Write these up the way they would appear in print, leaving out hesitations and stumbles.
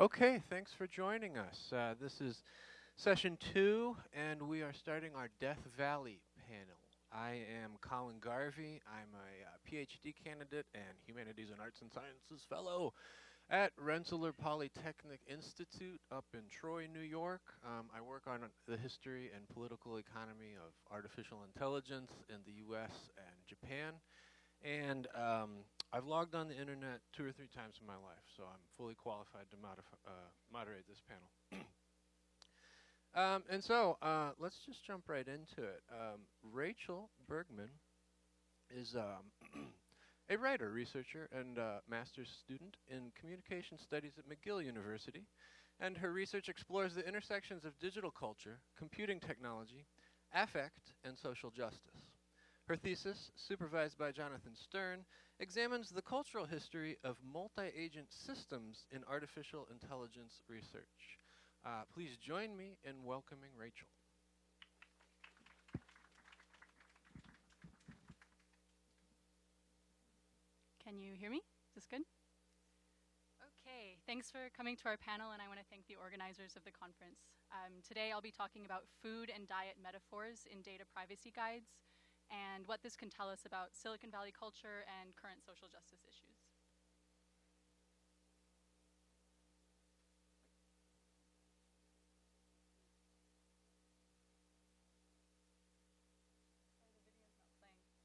Okay, thanks for joining us. This is session 2, and we are starting our Death Valley panel. I am Colin Garvey. I'm a PhD candidate and Humanities and Arts and Sciences Fellow at Rensselaer Polytechnic Institute up in Troy, New York. I work on the history and political economy of artificial intelligence in the US and Japan. And I've logged on the internet 2 or 3 times in my life, so I'm fully qualified to moderate this panel. Let's just jump right into it. Rachel Bergmann is a writer, researcher, and master's student in communication studies at McGill University. And her research explores the intersections of digital culture, computing technology, affect, and social justice. Her thesis, supervised by Jonathan Stern, examines the cultural history of multi-agent systems in artificial intelligence research. Please join me in welcoming Rachel. Can you hear me? Is this good? Okay, thanks for coming to our panel, and I want to thank the organizers of the conference. Today I'll be talking about food and diet metaphors in data privacy guides and what this can tell us about Silicon Valley culture and current social justice issues. Sorry, the video's not playing.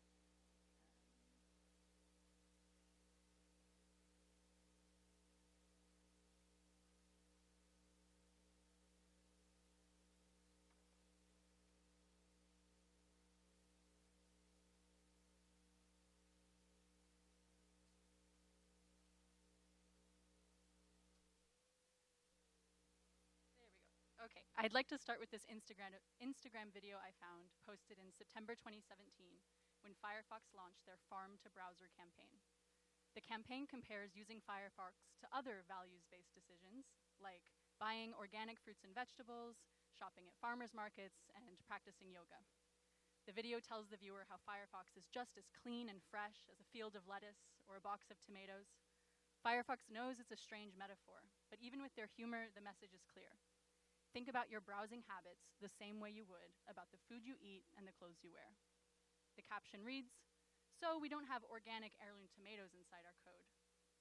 There we go. Okay, I'd like to start with this Instagram video I found posted in September 2017 when Firefox launched their Farm to Browser campaign. The campaign compares using Firefox to other values-based decisions, like buying organic fruits and vegetables, shopping at farmers markets, and practicing yoga. The video tells the viewer how Firefox is just as clean and fresh as a field of lettuce or a box of tomatoes. Firefox knows it's a strange metaphor, but even with their humor, the message is clear. Think about your browsing habits the same way you would about the food you eat and the clothes you wear. The caption reads, "So we don't have organic heirloom tomatoes inside our code.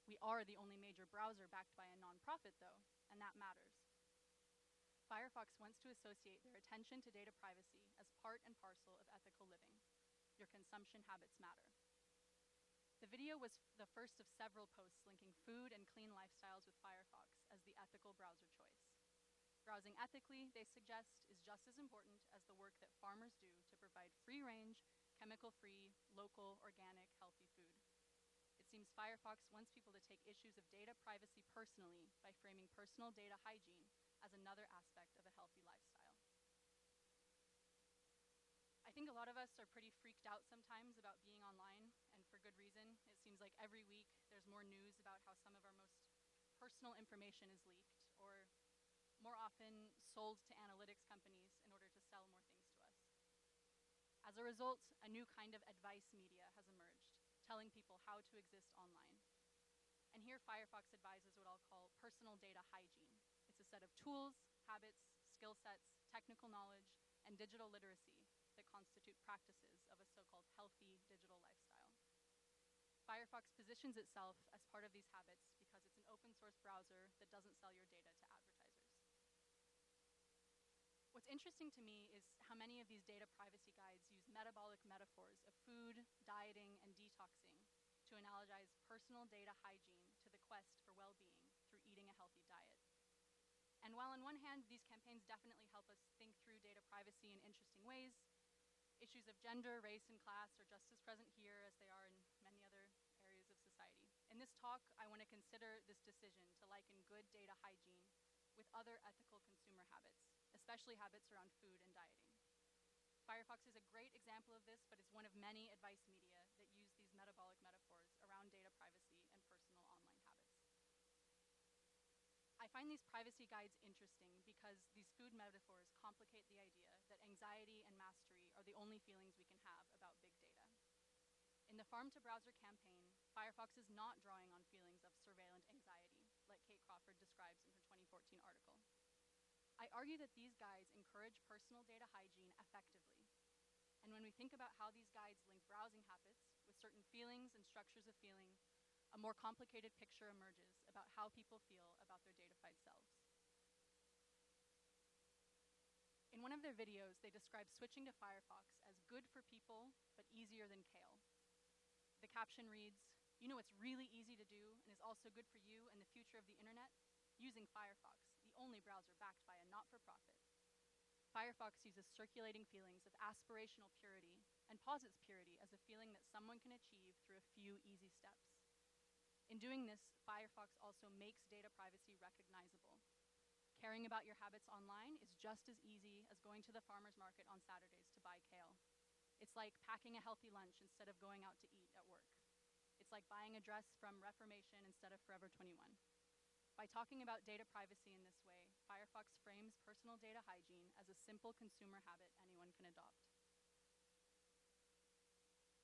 We are the only major browser backed by a nonprofit, though, and that matters." Firefox wants to associate their attention to data privacy as part and parcel of ethical living. Your consumption habits matter. The video was the first of several posts linking food and clean lifestyles with Firefox as the ethical browser choice. Browsing ethically, they suggest, is just as important as the work that farmers do to provide free-range, chemical-free, local, organic, healthy food. It seems Firefox wants people to take issues of data privacy personally by framing personal data hygiene as another aspect of a healthy lifestyle. I think a lot of us are pretty freaked out sometimes about being online, and for good reason. It seems like every week there's more news about how some of our most personal information is leaked, or more often sold to analytics companies in order to sell more things to us. As a result, a new kind of advice media has emerged, telling people how to exist online. And here Firefox advises what I'll call personal data hygiene. It's a set of tools, habits, skill sets, technical knowledge, and digital literacy that constitute practices of a so-called healthy digital lifestyle. Firefox positions itself as part of these habits because it's an open source browser that doesn't sell your data to advertisers. What's interesting to me is how many of these data privacy guides use metabolic metaphors of food, dieting, and detoxing to analogize personal data hygiene to the quest for well-being through eating a healthy diet. And while on one hand, these campaigns definitely help us think through data privacy in interesting ways, issues of gender, race, and class are just as present here as they are in many other areas of society. In this talk, I want to consider this decision to liken good data hygiene with other ethical consumer habits, especially habits around food and dieting. Firefox is a great example of this, but it's one of many advice media that use these metabolic metaphors around data privacy and personal online habits. I find these privacy guides interesting because these food metaphors complicate the idea that anxiety and mastery are the only feelings we can have about big data. In the Farm to Browser campaign, Firefox is not drawing on feelings of surveillance anxiety, like Kate Crawford describes in her article. I argue that these guides encourage personal data hygiene effectively. And when we think about how these guides link browsing habits with certain feelings and structures of feeling, a more complicated picture emerges about how people feel about their datafied selves. In one of their videos, they describe switching to Firefox as good for people, but easier than kale. The caption reads, "You know what's really easy to do and is also good for you and the future of the internet? Using Firefox, the only browser backed by a not-for-profit. Firefox uses circulating feelings of aspirational purity and posits purity as a feeling that someone can achieve through a few easy steps. In doing this, Firefox also makes data privacy recognizable. Caring about your habits online is just as easy as going to the farmer's market on Saturdays to buy kale. It's like packing a healthy lunch instead of going out to eat at work. It's like buying a dress from Reformation instead of Forever 21. By talking about data privacy in this way, Firefox frames personal data hygiene as a simple consumer habit anyone can adopt."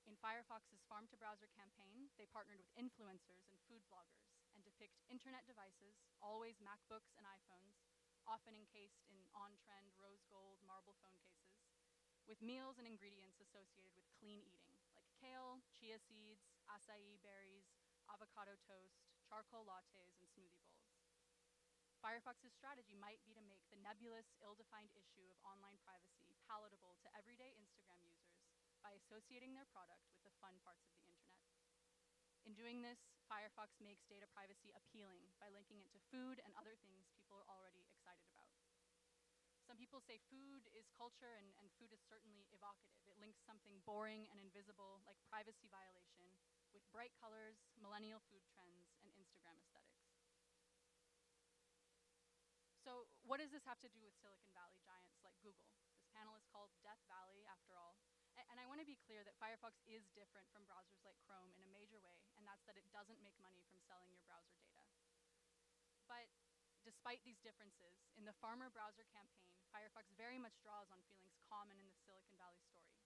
In Firefox's Farm to Browser campaign, they partnered with influencers and food bloggers and depict internet devices, always MacBooks and iPhones, often encased in on-trend rose gold marble phone cases, with meals and ingredients associated with clean eating, like kale, chia seeds, acai berries, avocado toast, charcoal lattes, and smoothie bowls. Firefox's strategy might be to make the nebulous, ill-defined issue of online privacy palatable to everyday Instagram users by associating their product with the fun parts of the internet. In doing this, Firefox makes data privacy appealing by linking it to food and other things people are already excited about. Some people say food is culture, and food is certainly evocative. It links something boring and invisible, like privacy violation, with bright colors, millennial food trends, and Instagram aesthetics. So what does this have to do with Silicon Valley giants like Google? This panel is called Death Valley, after all. And I want to be clear that Firefox is different from browsers like Chrome in a major way, and that's that it doesn't make money from selling your browser data. But despite these differences, in the Farmer Browser campaign, Firefox very much draws on feelings common in the Silicon Valley story,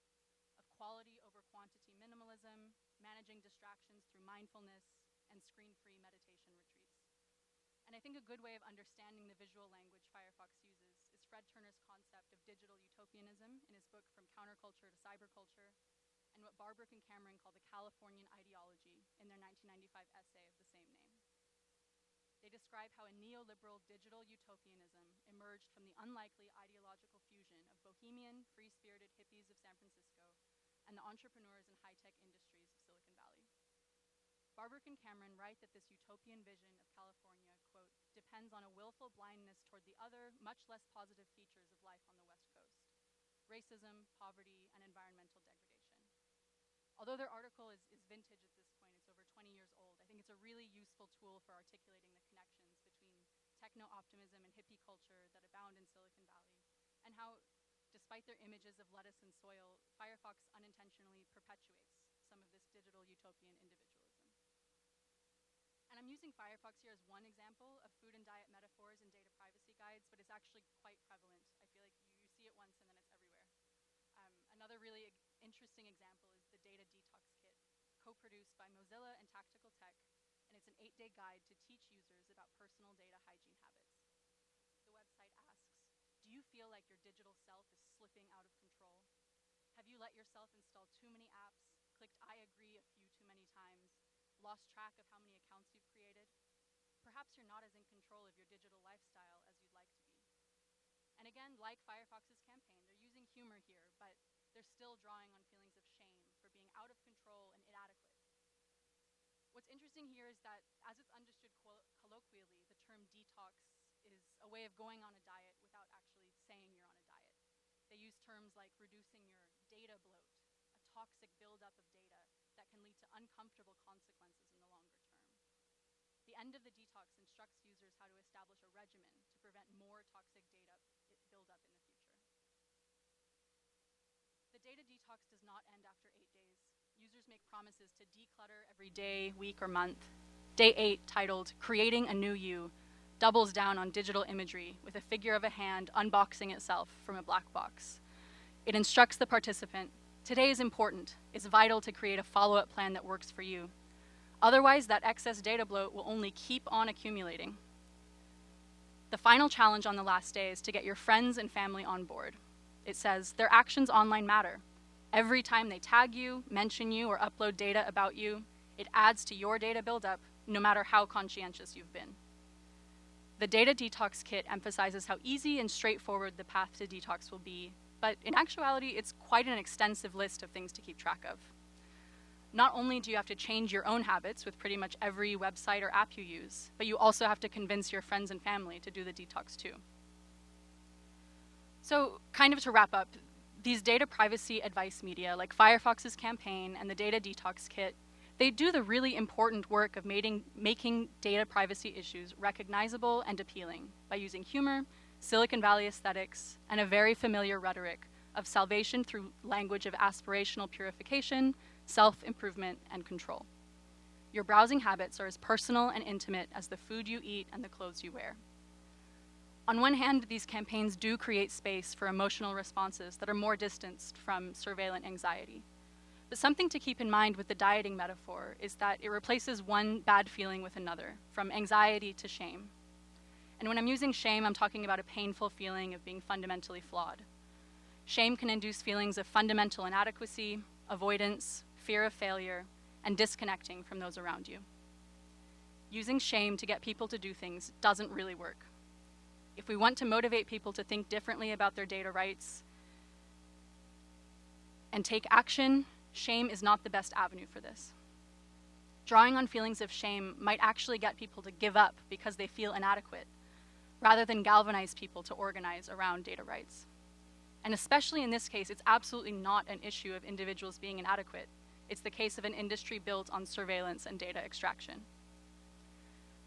of quality over quantity minimalism, managing distractions through mindfulness, and screen-free meditation retreats. And I think a good way of understanding the visual language Firefox uses is Fred Turner's concept of digital utopianism in his book From Counterculture to Cyberculture, and what Barbrook and Cameron call the Californian ideology in their 1995 essay of the same name. They describe how a neoliberal digital utopianism emerged from the unlikely ideological fusion of bohemian, free-spirited hippies of San Francisco and the entrepreneurs and high-tech industries of Silicon Valley. Barbrook and Cameron write that this utopian vision of California, quote, "depends on a willful blindness toward the other, much less positive features of life on the West Coast: racism, poverty, and environmental degradation." Although their article is vintage at this point, it's over 20 years old, I think it's a really useful tool for articulating the connections between techno-optimism and hippie culture that abound in Silicon Valley, and how, despite their images of lettuce and soil, Firefox unintentionally perpetuates some of this digital utopian individualism. And I'm using Firefox here as one example of food and diet metaphors in data privacy guides, but it's actually quite prevalent. I feel like you see it once and then it's everywhere. Another really interesting example is the Data Detox Kit, co-produced by Mozilla and Tactical Tech, and it's an 8-day guide to teach users about personal data hygiene habits. The website asks, do you feel like your digital self is slipping out of control? Have you let yourself install too many apps, clicked I agree a few too many times, lost track of how many accounts you've created? Perhaps you're not as in control of your digital lifestyle as you'd like to be. And again, like Firefox's campaign, they're using humor here, but they're still drawing on feelings of shame for being out of control and inadequate. What's interesting here is that, as it's understood colloquially, the term detox is a way of going on a diet without actually saying you're on a diet. They use terms like reducing your data bloat, a toxic buildup of data that can lead to uncomfortable consequences in the longer term. The end of the detox instructs users how to establish a regimen to prevent more toxic data buildup in the future. The data detox does not end after 8 days. Users make promises to declutter every day, week, or month. Day 8, titled Creating a New You, doubles down on digital imagery with a figure of a hand unboxing itself from a black box. It instructs the participant, today is important. It's vital to create a follow-up plan that works for you. Otherwise, that excess data bloat will only keep on accumulating. The final challenge on the last day is to get your friends and family on board. It says, their actions online matter. Every time they tag you, mention you, or upload data about you, it adds to your data buildup, no matter how conscientious you've been. The Data Detox Kit emphasizes how easy and straightforward the path to detox will be, but in actuality, it's quite an extensive list of things to keep track of. Not only do you have to change your own habits with pretty much every website or app you use, but you also have to convince your friends and family to do the detox too. So, kind of to wrap up, these data privacy advice media like Firefox's campaign and the Data Detox Kit, they do the really important work of making data privacy issues recognizable and appealing by using humor, Silicon Valley aesthetics, and a very familiar rhetoric of salvation through language of aspirational purification, self-improvement, and control. Your browsing habits are as personal and intimate as the food you eat and the clothes you wear. On one hand, these campaigns do create space for emotional responses that are more distanced from surveillance anxiety. But something to keep in mind with the dieting metaphor is that it replaces one bad feeling with another, from anxiety to shame. And when I'm using shame, I'm talking about a painful feeling of being fundamentally flawed. Shame can induce feelings of fundamental inadequacy, avoidance, fear of failure, and disconnecting from those around you. Using shame to get people to do things doesn't really work. If we want to motivate people to think differently about their data rights and take action, shame is not the best avenue for this. Drawing on feelings of shame might actually get people to give up because they feel inadequate, rather than galvanize people to organize around data rights. And especially in this case, it's absolutely not an issue of individuals being inadequate. It's the case of an industry built on surveillance and data extraction.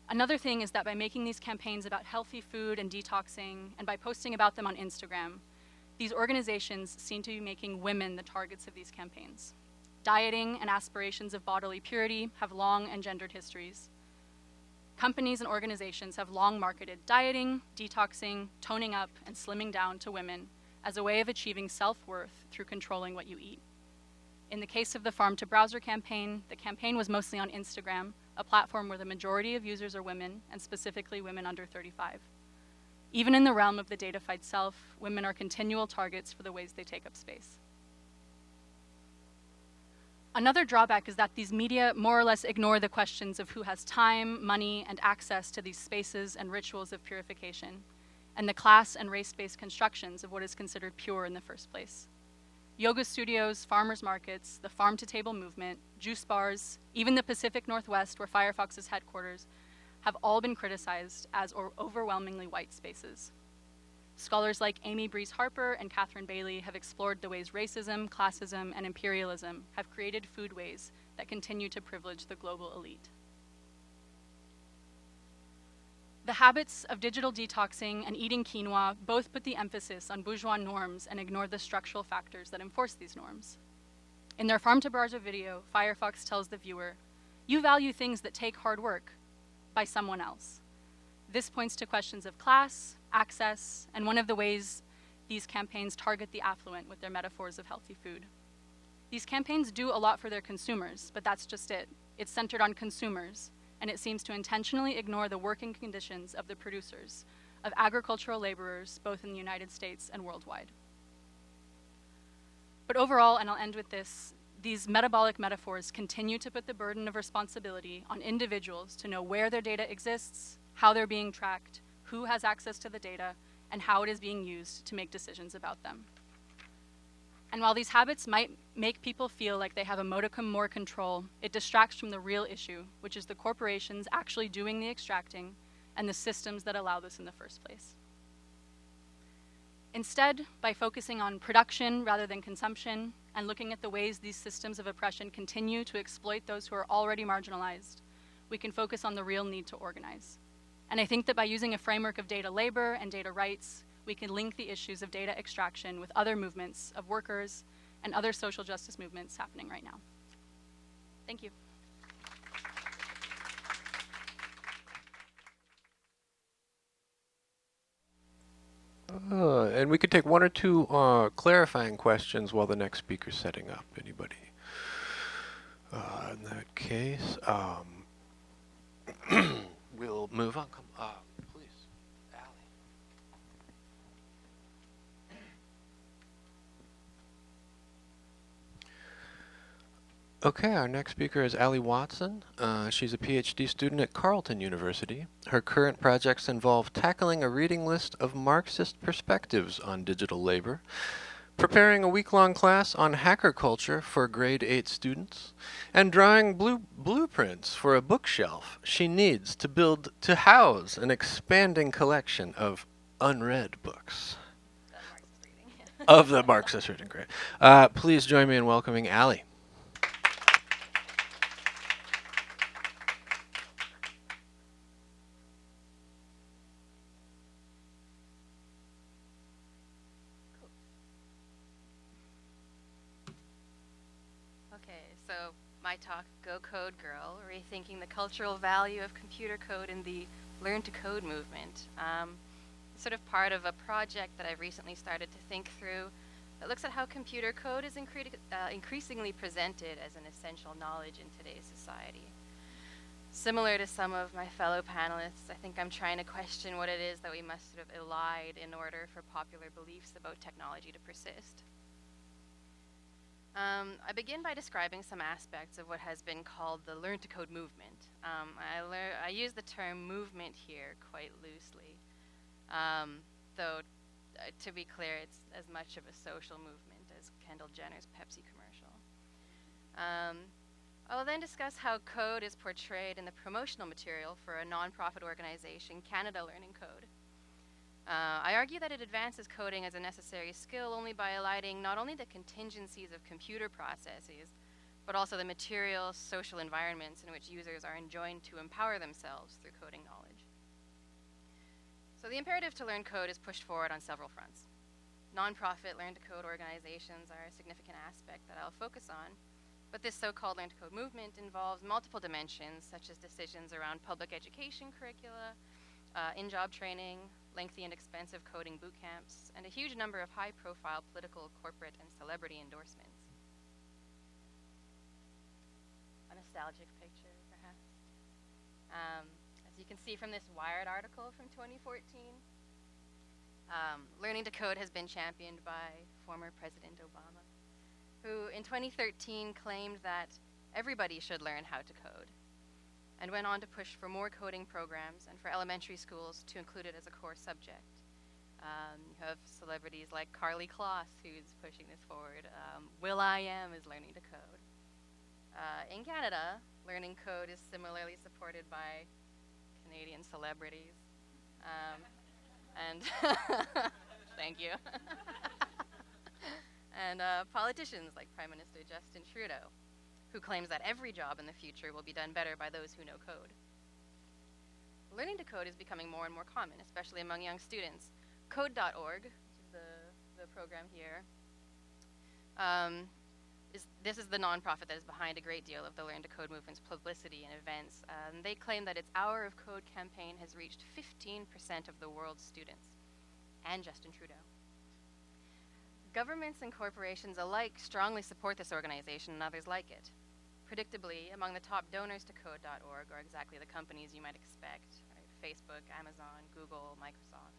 Another thing is that by making these campaigns about healthy food and detoxing, and by posting about them on Instagram, these organizations seem to be making women the targets of these campaigns. Dieting and aspirations of bodily purity have long and gendered histories. Companies and organizations have long marketed dieting, detoxing, toning up, and slimming down to women as a way of achieving self-worth through controlling what you eat. In the case of the Farm to Browser campaign, the campaign was mostly on Instagram, a platform where the majority of users are women, and specifically women under 35. Even in the realm of the datified self, women are continual targets for the ways they take up space. Another drawback is that these media more or less ignore the questions of who has time, money, and access to these spaces and rituals of purification, and the class and race-based constructions of what is considered pure in the first place. Yoga studios, farmers markets, the farm-to-table movement, juice bars, even the Pacific Northwest, where Firefox is headquarters, have all been criticized as overwhelmingly white spaces. Scholars like Amy Breeze Harper and Catherine Bailey have explored the ways racism, classism, and imperialism have created foodways that continue to privilege the global elite. The habits of digital detoxing and eating quinoa both put the emphasis on bourgeois norms and ignore the structural factors that enforce these norms. In their Farm to Browser video, Firefox tells the viewer, "You value things that take hard work by someone else." This points to questions of class, access, and one of the ways these campaigns target the affluent with their metaphors of healthy food. These campaigns do a lot for their consumers, but that's just it. It's centered on consumers, and it seems to intentionally ignore the working conditions of the producers, of agricultural laborers, both in the United States and worldwide. But overall, and I'll end with this, these metabolic metaphors continue to put the burden of responsibility on individuals to know where their data exists, how they're being tracked, who has access to the data, and how it is being used to make decisions about them. And while these habits might make people feel like they have a modicum more control, it distracts from the real issue, which is the corporations actually doing the extracting and the systems that allow this in the first place. Instead, by focusing on production rather than consumption and looking at the ways these systems of oppression continue to exploit those who are already marginalized, we can focus on the real need to organize. And I think that by using a framework of data labor and data rights, we can link the issues of data extraction with other movements of workers and other social justice movements happening right now. Thank you. And we could take one or two clarifying questions while the next speaker's setting up. Anybody? In that case, we'll move on. Come, please, Allie. Okay, our next speaker is Allie Watson. She's a PhD student at Carleton University. Her current projects involve tackling a reading list of Marxist perspectives on digital labor, preparing a week-long class on hacker culture for grade 8 students, and drawing blueprints for a bookshelf she needs to house an expanding collection of unread books. Of the Marxist reading, great. Please join me in welcoming Allie. Okay, so my talk, Go Code Girl, Rethinking the Cultural Value of Computer Code in the Learn to Code movement. Sort of part of a project that I've recently started to think through that looks at how computer code is increasingly presented as an essential knowledge in today's society. Similar to some of my fellow panelists, I think I'm trying to question what it is that we must sort of elide in order for popular beliefs about technology to persist. I begin by describing some aspects of what has been called the Learn to Code movement. I use the term movement here quite loosely, though to be clear, it's as much of a social movement as Kendall Jenner's Pepsi commercial. I will then discuss how code is portrayed in the promotional material for a nonprofit organization, Canada Learning Code. I argue that it advances coding as a necessary skill only by eliding not only the contingencies of computer processes, but also the material, social environments in which users are enjoined to empower themselves through coding knowledge. So the imperative to learn code is pushed forward on several fronts. Nonprofit learn-to-code organizations are a significant aspect that I'll focus on, but this so-called learn-to-code movement involves multiple dimensions, such as decisions around public education curricula, in-job training, lengthy and expensive coding boot camps, and a huge number of high-profile political, corporate, and celebrity endorsements. A nostalgic picture, perhaps. As you can see from this Wired article from 2014, learning to code has been championed by former President Obama, who in 2013 claimed that everybody should learn how to code, and went on to push for more coding programs and for elementary schools to include it as a core subject. You have celebrities like Carly Kloss, who's pushing this forward. will.i.am is learning to code. In Canada, learning code is similarly supported by Canadian celebrities. And thank you. And politicians like Prime Minister Justin Trudeau, who claims that every job in the future will be done better by those who know code. Learning to code is becoming more and more common, especially among young students. Code.org, which is the program here, this is the nonprofit that is behind a great deal of the Learn to Code movement's publicity and events. They claim that its Hour of Code campaign has reached 15% of the world's students, and Justin Trudeau. Governments and corporations alike strongly support this organization and others like it. Predictably, among the top donors to Code.org are exactly the companies you might expect, right? Facebook, Amazon, Google, Microsoft.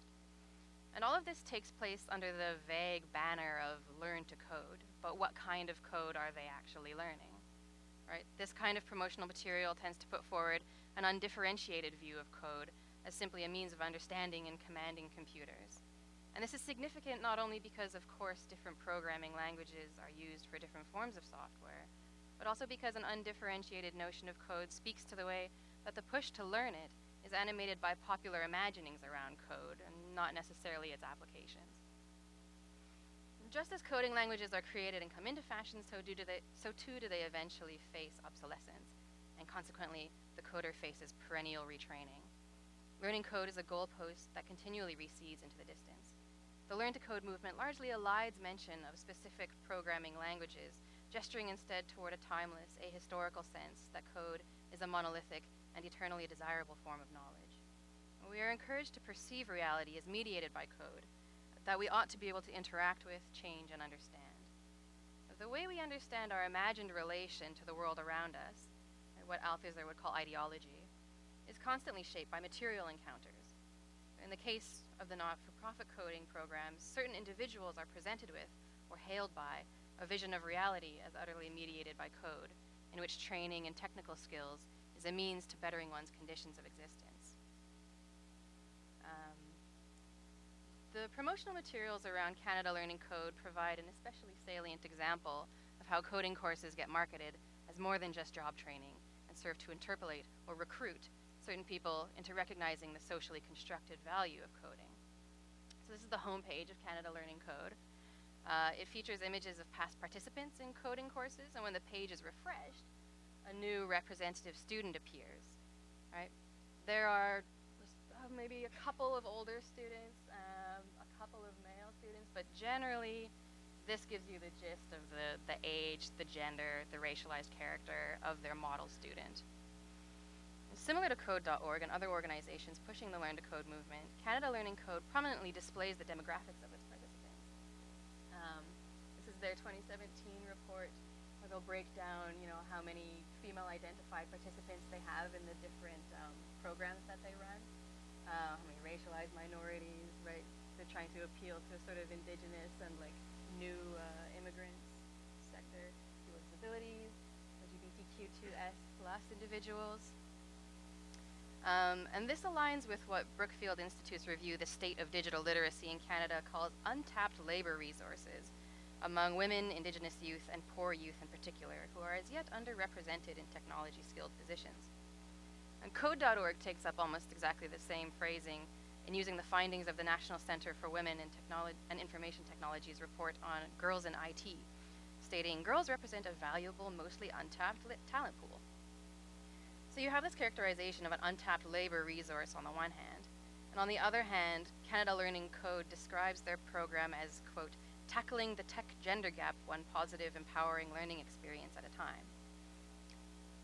And all of this takes place under the vague banner of learn to code, but what kind of code are they actually learning? Right? This kind of promotional material tends to put forward an undifferentiated view of code as simply a means of understanding and commanding computers. And this is significant not only because, of course, different programming languages are used for different forms of software, but also because an undifferentiated notion of code speaks to the way that the push to learn it is animated by popular imaginings around code and not necessarily its applications. Just as coding languages are created and come into fashion, so too do they eventually face obsolescence, and consequently, the coder faces perennial retraining. Learning code is a goalpost that continually recedes into the distance. The Learn to Code movement largely elides mention of specific programming languages, gesturing instead toward a timeless, ahistorical sense that code is a monolithic and eternally desirable form of knowledge. We are encouraged to perceive reality as mediated by code, that we ought to be able to interact with, change, and understand. The way we understand our imagined relation to the world around us, what Althusser would call ideology, is constantly shaped by material encounters. In the case of the not-for-profit coding programs, certain individuals are presented with, or hailed by, a vision of reality as utterly mediated by code, in which training and technical skills is a means to bettering one's conditions of existence. The promotional materials around Canada Learning Code provide an especially salient example of how coding courses get marketed as more than just job training and serve to interpolate or recruit certain people into recognizing the socially constructed value of coding. So this is the homepage of Canada Learning Code. It features images of past participants in coding courses, and when the page is refreshed, a new representative student appears, right? There are maybe a couple of older students, a couple of male students, but generally this gives you the gist of the age, the gender, the racialized character of their model student. And similar to Code.org and other organizations pushing the Learn to Code movement, Canada Learning Code prominently displays the demographics of its participants. This is their 2017 report, where they'll break down, how many female-identified participants they have in the different programs that they run. How many racialized minorities, right? They're trying to appeal to sort of indigenous and new immigrants sector, people with disabilities, LGBTQ2S+ individuals. And this aligns with what Brookfield Institute's review, The State of Digital Literacy in Canada, calls untapped labor resources among women, Indigenous youth, and poor youth in particular, who are as yet underrepresented in technology-skilled positions. And Code.org takes up almost exactly the same phrasing in using the findings of the National Center for Women and Information Technologies report on girls in IT, stating girls represent a valuable, mostly untapped talent pool. So you have this characterization of an untapped labor resource on the one hand, and on the other hand, Canada Learning Code describes their program as, quote, tackling the tech gender gap one positive, empowering learning experience at a time.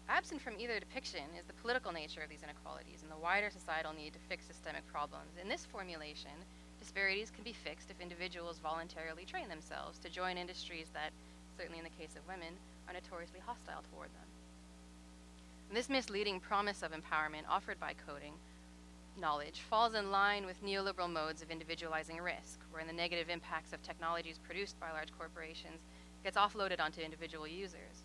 Absent from either depiction is the political nature of these inequalities and the wider societal need to fix systemic problems. In this formulation, disparities can be fixed if individuals voluntarily train themselves to join industries that, certainly in the case of women, are notoriously hostile toward them. And this misleading promise of empowerment offered by coding knowledge falls in line with neoliberal modes of individualizing risk, wherein the negative impacts of technologies produced by large corporations gets offloaded onto individual users.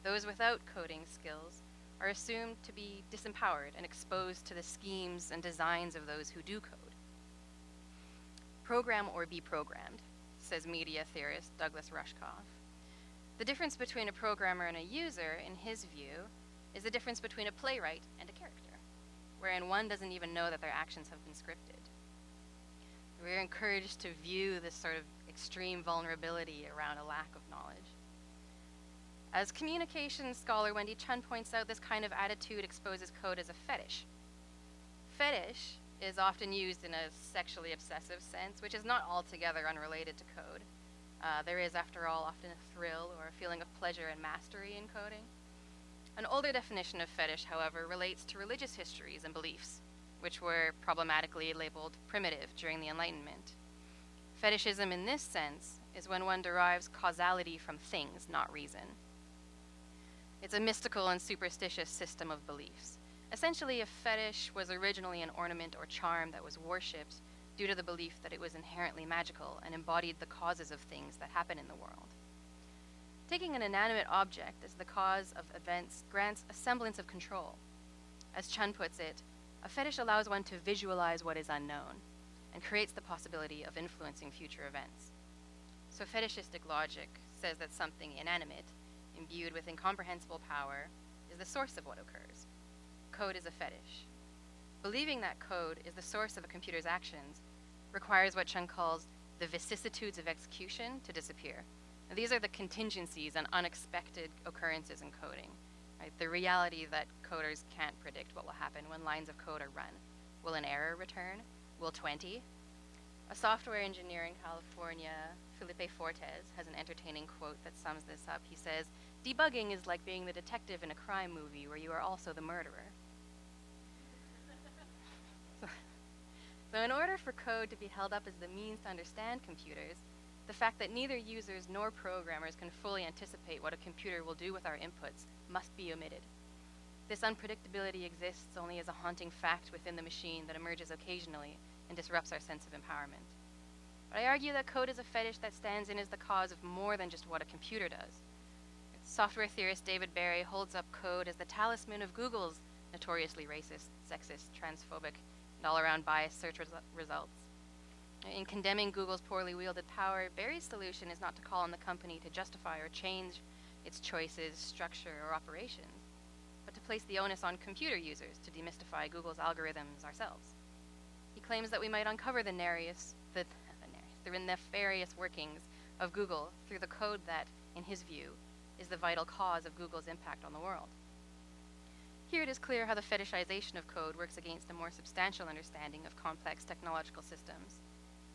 Those without coding skills are assumed to be disempowered and exposed to the schemes and designs of those who do code. Program or be programmed, says media theorist Douglas Rushkoff. The difference between a programmer and a user, in his view, is the difference between a playwright and a character, wherein one doesn't even know that their actions have been scripted. We're encouraged to view this sort of extreme vulnerability around a lack of knowledge. As communications scholar Wendy Chun points out, this kind of attitude exposes code as a fetish. Fetish is often used in a sexually obsessive sense, which is not altogether unrelated to code. There is, after all, often a thrill or a feeling of pleasure and mastery in coding. An older definition of fetish, however, relates to religious histories and beliefs, which were problematically labeled primitive during the Enlightenment. Fetishism in this sense is when one derives causality from things, not reason. It's a mystical and superstitious system of beliefs. Essentially, a fetish was originally an ornament or charm that was worshipped due to the belief that it was inherently magical and embodied the causes of things that happen in the world. Taking an inanimate object as the cause of events grants a semblance of control. As Chun puts it, a fetish allows one to visualize what is unknown and creates the possibility of influencing future events. So fetishistic logic says that something inanimate, imbued with incomprehensible power, is the source of what occurs. Code is a fetish. Believing that code is the source of a computer's actions requires what Chun calls the vicissitudes of execution to disappear. Now, these are the contingencies and unexpected occurrences in coding, right? The reality that coders can't predict what will happen when lines of code are run. Will an error return? Will 20? A software engineer in California, Felipe Fortes, has an entertaining quote that sums this up. He says, "Debugging is like being the detective in a crime movie where you are also the murderer." So in order for code to be held up as the means to understand computers, the fact that neither users nor programmers can fully anticipate what a computer will do with our inputs must be omitted. This unpredictability exists only as a haunting fact within the machine that emerges occasionally and disrupts our sense of empowerment. But I argue that code is a fetish that stands in as the cause of more than just what a computer does. Software theorist David Barry holds up code as the talisman of Google's notoriously racist, sexist, transphobic, and all-around biased search results. In condemning Google's poorly wielded power, Barry's solution is not to call on the company to justify or change its choices, structure, or operations, but to place the onus on computer users to demystify Google's algorithms ourselves. He claims that we might uncover the nefarious workings of Google through the code that, in his view, is the vital cause of Google's impact on the world. Here it is clear how the fetishization of code works against a more substantial understanding of complex technological systems.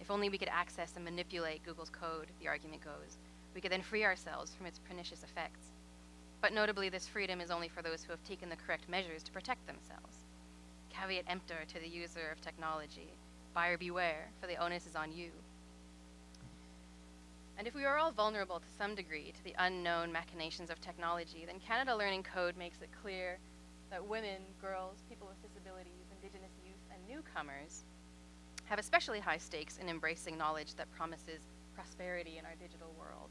If only we could access and manipulate Google's code, the argument goes, we could then free ourselves from its pernicious effects. But notably, this freedom is only for those who have taken the correct measures to protect themselves. Caveat emptor to the user of technology. Buyer beware, for the onus is on you. And if we are all vulnerable to some degree to the unknown machinations of technology, then Canada Learning Code makes it clear that women, girls, people with disabilities, Indigenous youth, and newcomers have especially high stakes in embracing knowledge that promises prosperity in our digital world.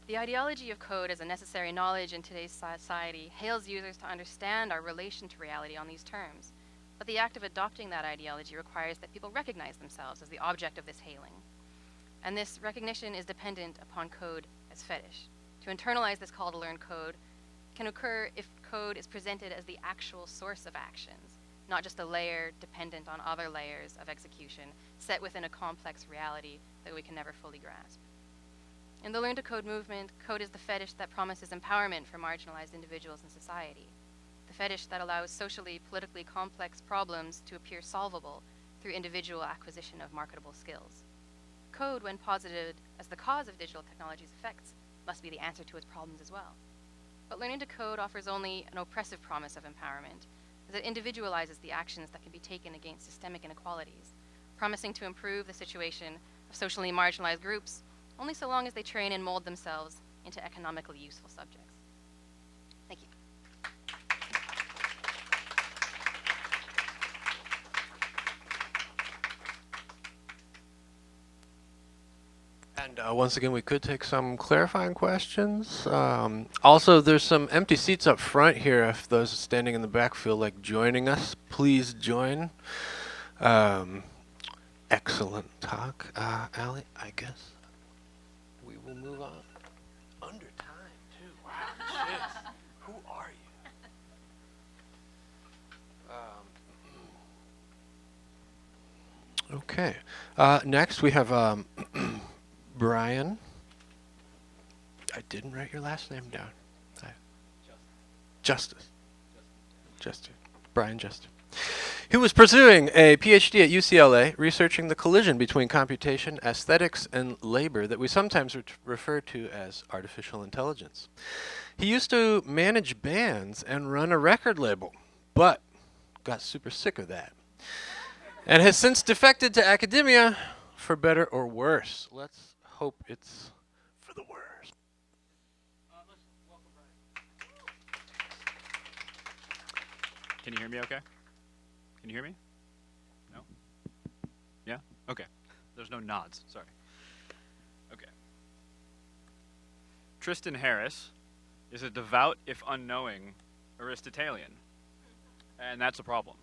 The ideology of code as a necessary knowledge in today's society hails users to understand our relation to reality on these terms, but the act of adopting that ideology requires that people recognize themselves as the object of this hailing. And this recognition is dependent upon code as fetish. To internalize this call to learn code can occur if code is presented as the actual source of actions, not just a layer dependent on other layers of execution set within a complex reality that we can never fully grasp. In the Learn to Code movement, code is the fetish that promises empowerment for marginalized individuals in society, the fetish that allows socially, politically complex problems to appear solvable through individual acquisition of marketable skills. Code, when posited as the cause of digital technology's effects, must be the answer to its problems as well. But learning to code offers only an oppressive promise of empowerment, as it individualizes the actions that can be taken against systemic inequalities, promising to improve the situation of socially marginalized groups only so long as they train and mold themselves into economically useful subjects. Thank you. And once again, we could take some clarifying questions. Also, there's some empty seats up front here. If those standing in the back feel like joining us, please join. Excellent talk, Allie. I guess we will move on. Under time, too. Wow, jeez. Who are you? Okay. Next, we have Brian. I didn't write your last name down. Justice. Brian Justie. He was pursuing a PhD at UCLA, researching the collision between computation, aesthetics, and labor that we sometimes refer to as artificial intelligence. He used to manage bands and run a record label, but got super sick of that, and has since defected to academia, for better or worse. Let's hope it's for the worst. Let's welcome Brian. Can you hear me okay? Can you hear me? No? Yeah? Okay. There's no nods. Sorry. Okay. Tristan Harris is a devout, if unknowing, Aristotelian. And that's a problem.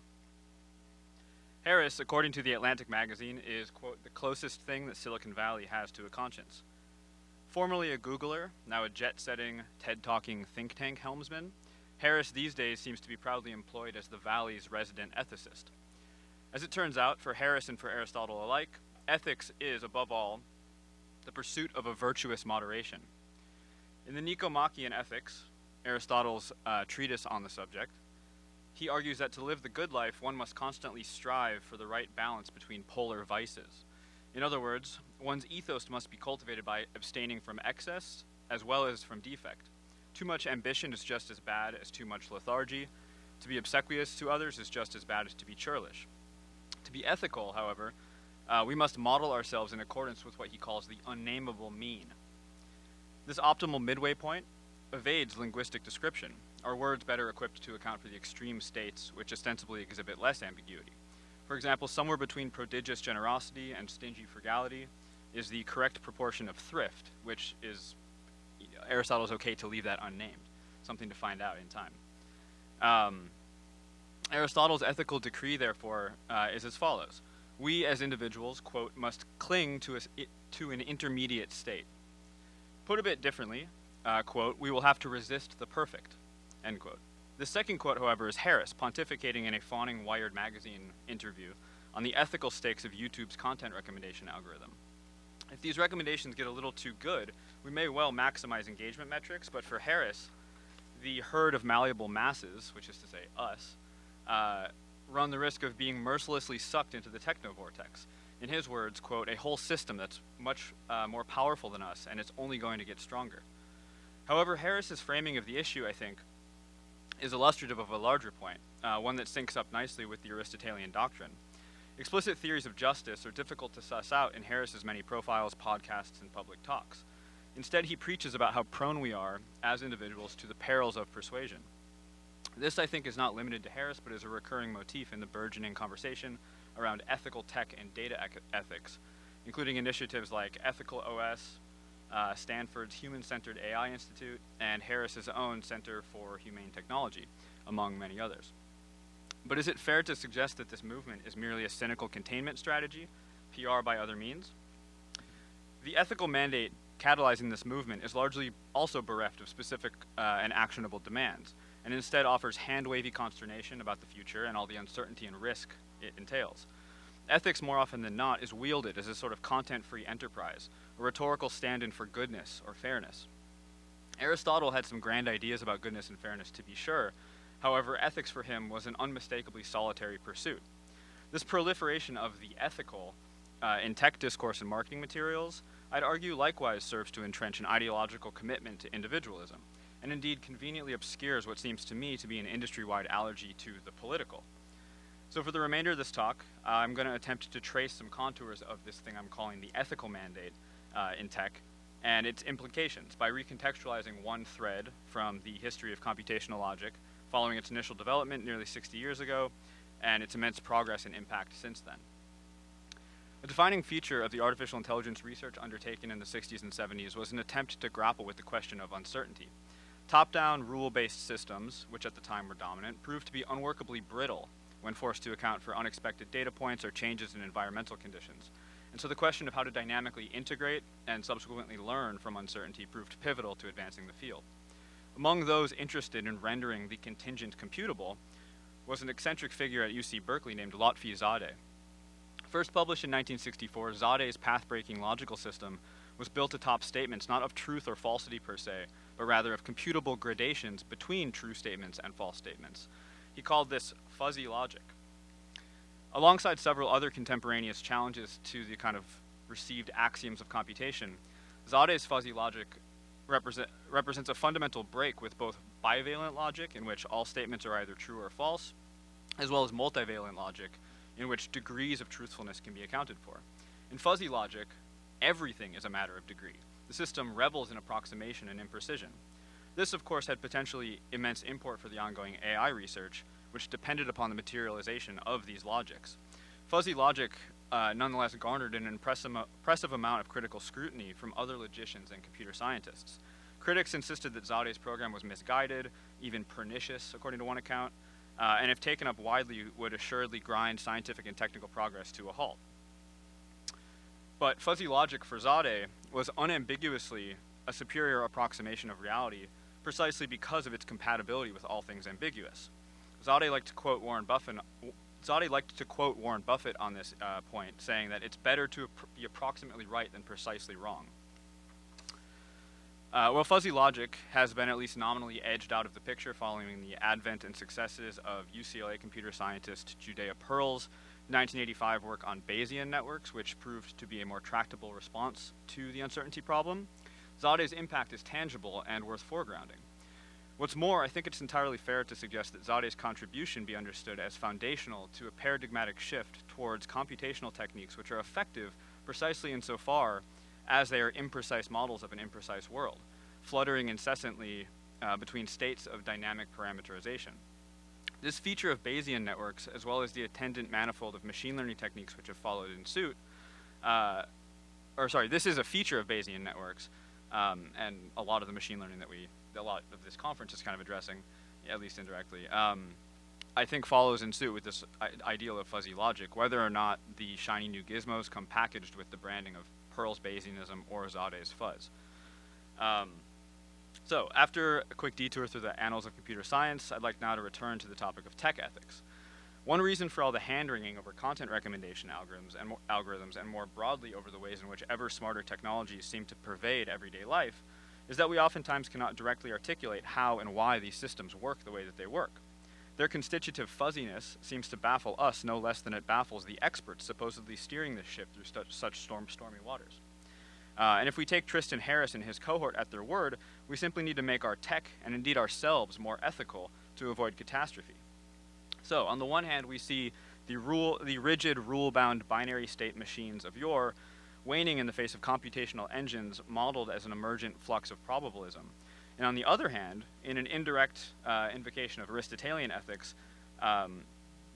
Harris, according to The Atlantic magazine, is, quote, the closest thing that Silicon Valley has to a conscience. Formerly a Googler, now a jet-setting, TED-talking think tank helmsman, Harris these days seems to be proudly employed as the Valley's resident ethicist. As it turns out, for Harris and for Aristotle alike, ethics is, above all, the pursuit of a virtuous moderation. In the Nicomachean Ethics, Aristotle's treatise on the subject, he argues that to live the good life, one must constantly strive for the right balance between polar vices. In other words, one's ethos must be cultivated by abstaining from excess as well as from defect. Too much ambition is just as bad as too much lethargy. To be obsequious to others is just as bad as to be churlish. To be ethical, however, we must model ourselves in accordance with what he calls the unnameable mean. This optimal midway point evades linguistic description. Are words better equipped to account for the extreme states which ostensibly exhibit less ambiguity? For example, somewhere between prodigious generosity and stingy frugality is the correct proportion of thrift, which is Aristotle's okay to leave that unnamed, something to find out in time. Aristotle's ethical decree, therefore, is as follows. We as individuals, quote, must cling to an intermediate state. Put a bit differently, quote, we will have to resist the perfect, end quote. The second quote, however, is Harris pontificating in a fawning Wired magazine interview on the ethical stakes of YouTube's content recommendation algorithm. If these recommendations get a little too good, we may well maximize engagement metrics, but for Harris, the herd of malleable masses, which is to say us, run the risk of being mercilessly sucked into the technovortex. In his words, quote, a whole system that's much more powerful than us, and it's only going to get stronger. However, Harris's framing of the issue, I think, is illustrative of a larger point, one that syncs up nicely with the Aristotelian doctrine. Explicit theories of justice are difficult to suss out in Harris's many profiles, podcasts, and public talks. Instead, he preaches about how prone we are, as individuals, to the perils of persuasion. This, I think, is not limited to Harris, but is a recurring motif in the burgeoning conversation around ethical tech and data ethics, including initiatives like Ethical OS, Stanford's Human-Centered AI Institute, and Harris's own Center for Humane Technology, among many others. But is it fair to suggest that this movement is merely a cynical containment strategy, PR by other means? The ethical mandate catalyzing this movement is largely also bereft of specific and actionable demands, and instead offers hand-wavy consternation about the future and all the uncertainty and risk it entails. Ethics, more often than not, is wielded as a sort of content-free enterprise, a rhetorical stand-in for goodness or fairness. Aristotle had some grand ideas about goodness and fairness, to be sure. However, ethics for him was an unmistakably solitary pursuit. This proliferation of the ethical in tech discourse and marketing materials, I'd argue likewise serves to entrench an ideological commitment to individualism, and indeed conveniently obscures what seems to me to be an industry-wide allergy to the political. So for the remainder of this talk, I'm going to attempt to trace some contours of this thing I'm calling the ethical mandate in tech and its implications by recontextualizing one thread from the history of computational logic following its initial development nearly 60 years ago and its immense progress and impact since then. A defining feature of the artificial intelligence research undertaken in the 60s and 70s was an attempt to grapple with the question of uncertainty. Top-down, rule-based systems, which at the time were dominant, proved to be unworkably brittle when forced to account for unexpected data points or changes in environmental conditions. And so the question of how to dynamically integrate and subsequently learn from uncertainty proved pivotal to advancing the field. Among those interested in rendering the contingent computable was an eccentric figure at UC Berkeley named Lotfi Zadeh. First published in 1964, Zadeh's path-breaking logical system was built atop statements not of truth or falsity per se, but rather of computable gradations between true statements and false statements. He called this fuzzy logic. Alongside several other contemporaneous challenges to the kind of received axioms of computation, Zadeh's fuzzy logic represents a fundamental break with both bivalent logic, in which all statements are either true or false, as well as multivalent logic, in which degrees of truthfulness can be accounted for. In fuzzy logic, everything is a matter of degree. The system revels in approximation and imprecision. This, of course, had potentially immense import for the ongoing AI research, which depended upon the materialization of these logics. Fuzzy logic nonetheless garnered an impressive amount of critical scrutiny from other logicians and computer scientists. Critics insisted that Zadeh's program was misguided, even pernicious, according to one account, and if taken up widely, would assuredly grind scientific and technical progress to a halt. But fuzzy logic for Zadeh was unambiguously a superior approximation of reality precisely because of its compatibility with all things ambiguous. Zadeh liked to quote Warren Buffett on this point, saying that it's better to be approximately right than precisely wrong. Well, fuzzy logic has been at least nominally edged out of the picture following the advent and successes of UCLA computer scientist Judea Pearl's 1985 work on Bayesian networks, which proved to be a more tractable response to the uncertainty problem. Zadeh's impact is tangible and worth foregrounding. What's more, I think it's entirely fair to suggest that Zadeh's contribution be understood as foundational to a paradigmatic shift towards computational techniques which are effective precisely insofar as they are imprecise models of an imprecise world, fluttering incessantly between states of dynamic parameterization. This feature of Bayesian networks, as well as the attendant manifold of machine learning techniques which have followed in suit, this is a feature of Bayesian networks, and a lot of the machine learning a lot of this conference is kind of addressing, at least indirectly, I think follows in suit with this ideal of fuzzy logic, whether or not the shiny new gizmos come packaged with the branding of Pearl's Bayesianism or Zadeh's fuzz. So after a quick detour through the annals of computer science, I'd like now to return to the topic of tech ethics. One reason for all the hand-wringing over content recommendation algorithms and more broadly over the ways in which ever smarter technologies seem to pervade everyday life is that we oftentimes cannot directly articulate how and why these systems work the way that they work. Their constitutive fuzziness seems to baffle us no less than it baffles the experts supposedly steering this ship through such stormy waters. And if we take Tristan Harris and his cohort at their word, we simply need to make our tech, and indeed ourselves, more ethical to avoid catastrophe. So, on the one hand, we see the rigid, rule-bound binary state machines of yore waning in the face of computational engines modeled as an emergent flux of probabilism. And on the other hand, in an indirect invocation of Aristotelian ethics,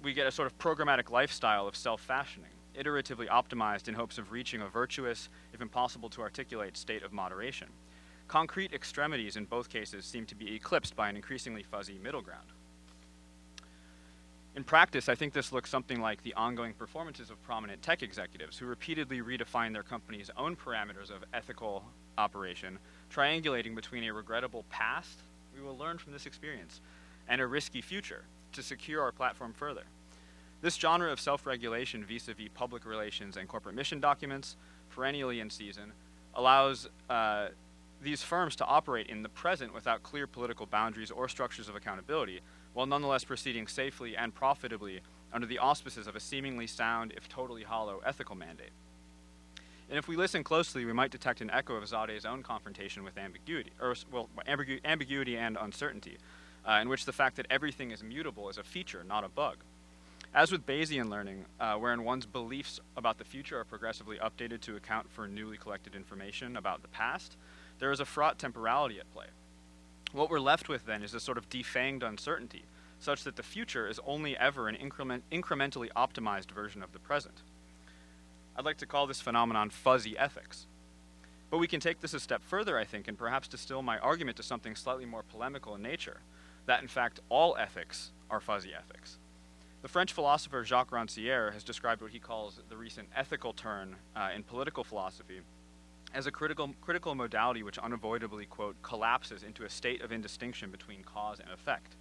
we get a sort of programmatic lifestyle of self-fashioning, iteratively optimized in hopes of reaching a virtuous, if impossible to articulate, state of moderation. Concrete extremities in both cases seem to be eclipsed by an increasingly fuzzy middle ground. In practice, I think this looks something like the ongoing performances of prominent tech executives who repeatedly redefine their company's own parameters of ethical operation, triangulating between a regrettable past we will learn from this experience and a risky future to secure our platform further. This genre of self-regulation vis-a-vis public relations and corporate mission documents, perennially in season, allows these firms to operate in the present without clear political boundaries or structures of accountability, while nonetheless proceeding safely and profitably under the auspices of a seemingly sound, if totally hollow, ethical mandate. And if we listen closely, we might detect an echo of Zadeh's own confrontation with ambiguity and uncertainty, in which the fact that everything is mutable is a feature, not a bug. As with Bayesian learning, wherein one's beliefs about the future are progressively updated to account for newly collected information about the past, there is a fraught temporality at play. What we're left with then is a sort of defanged uncertainty, such that the future is only ever an incrementally optimized version of the present. I'd like to call this phenomenon fuzzy ethics. But we can take this a step further, I think, and perhaps distill my argument to something slightly more polemical in nature, that in fact all ethics are fuzzy ethics. The French philosopher Jacques Rancière has described what he calls the recent ethical turn in political philosophy as a critical modality which unavoidably, quote, collapses into a state of indistinction between cause and effect.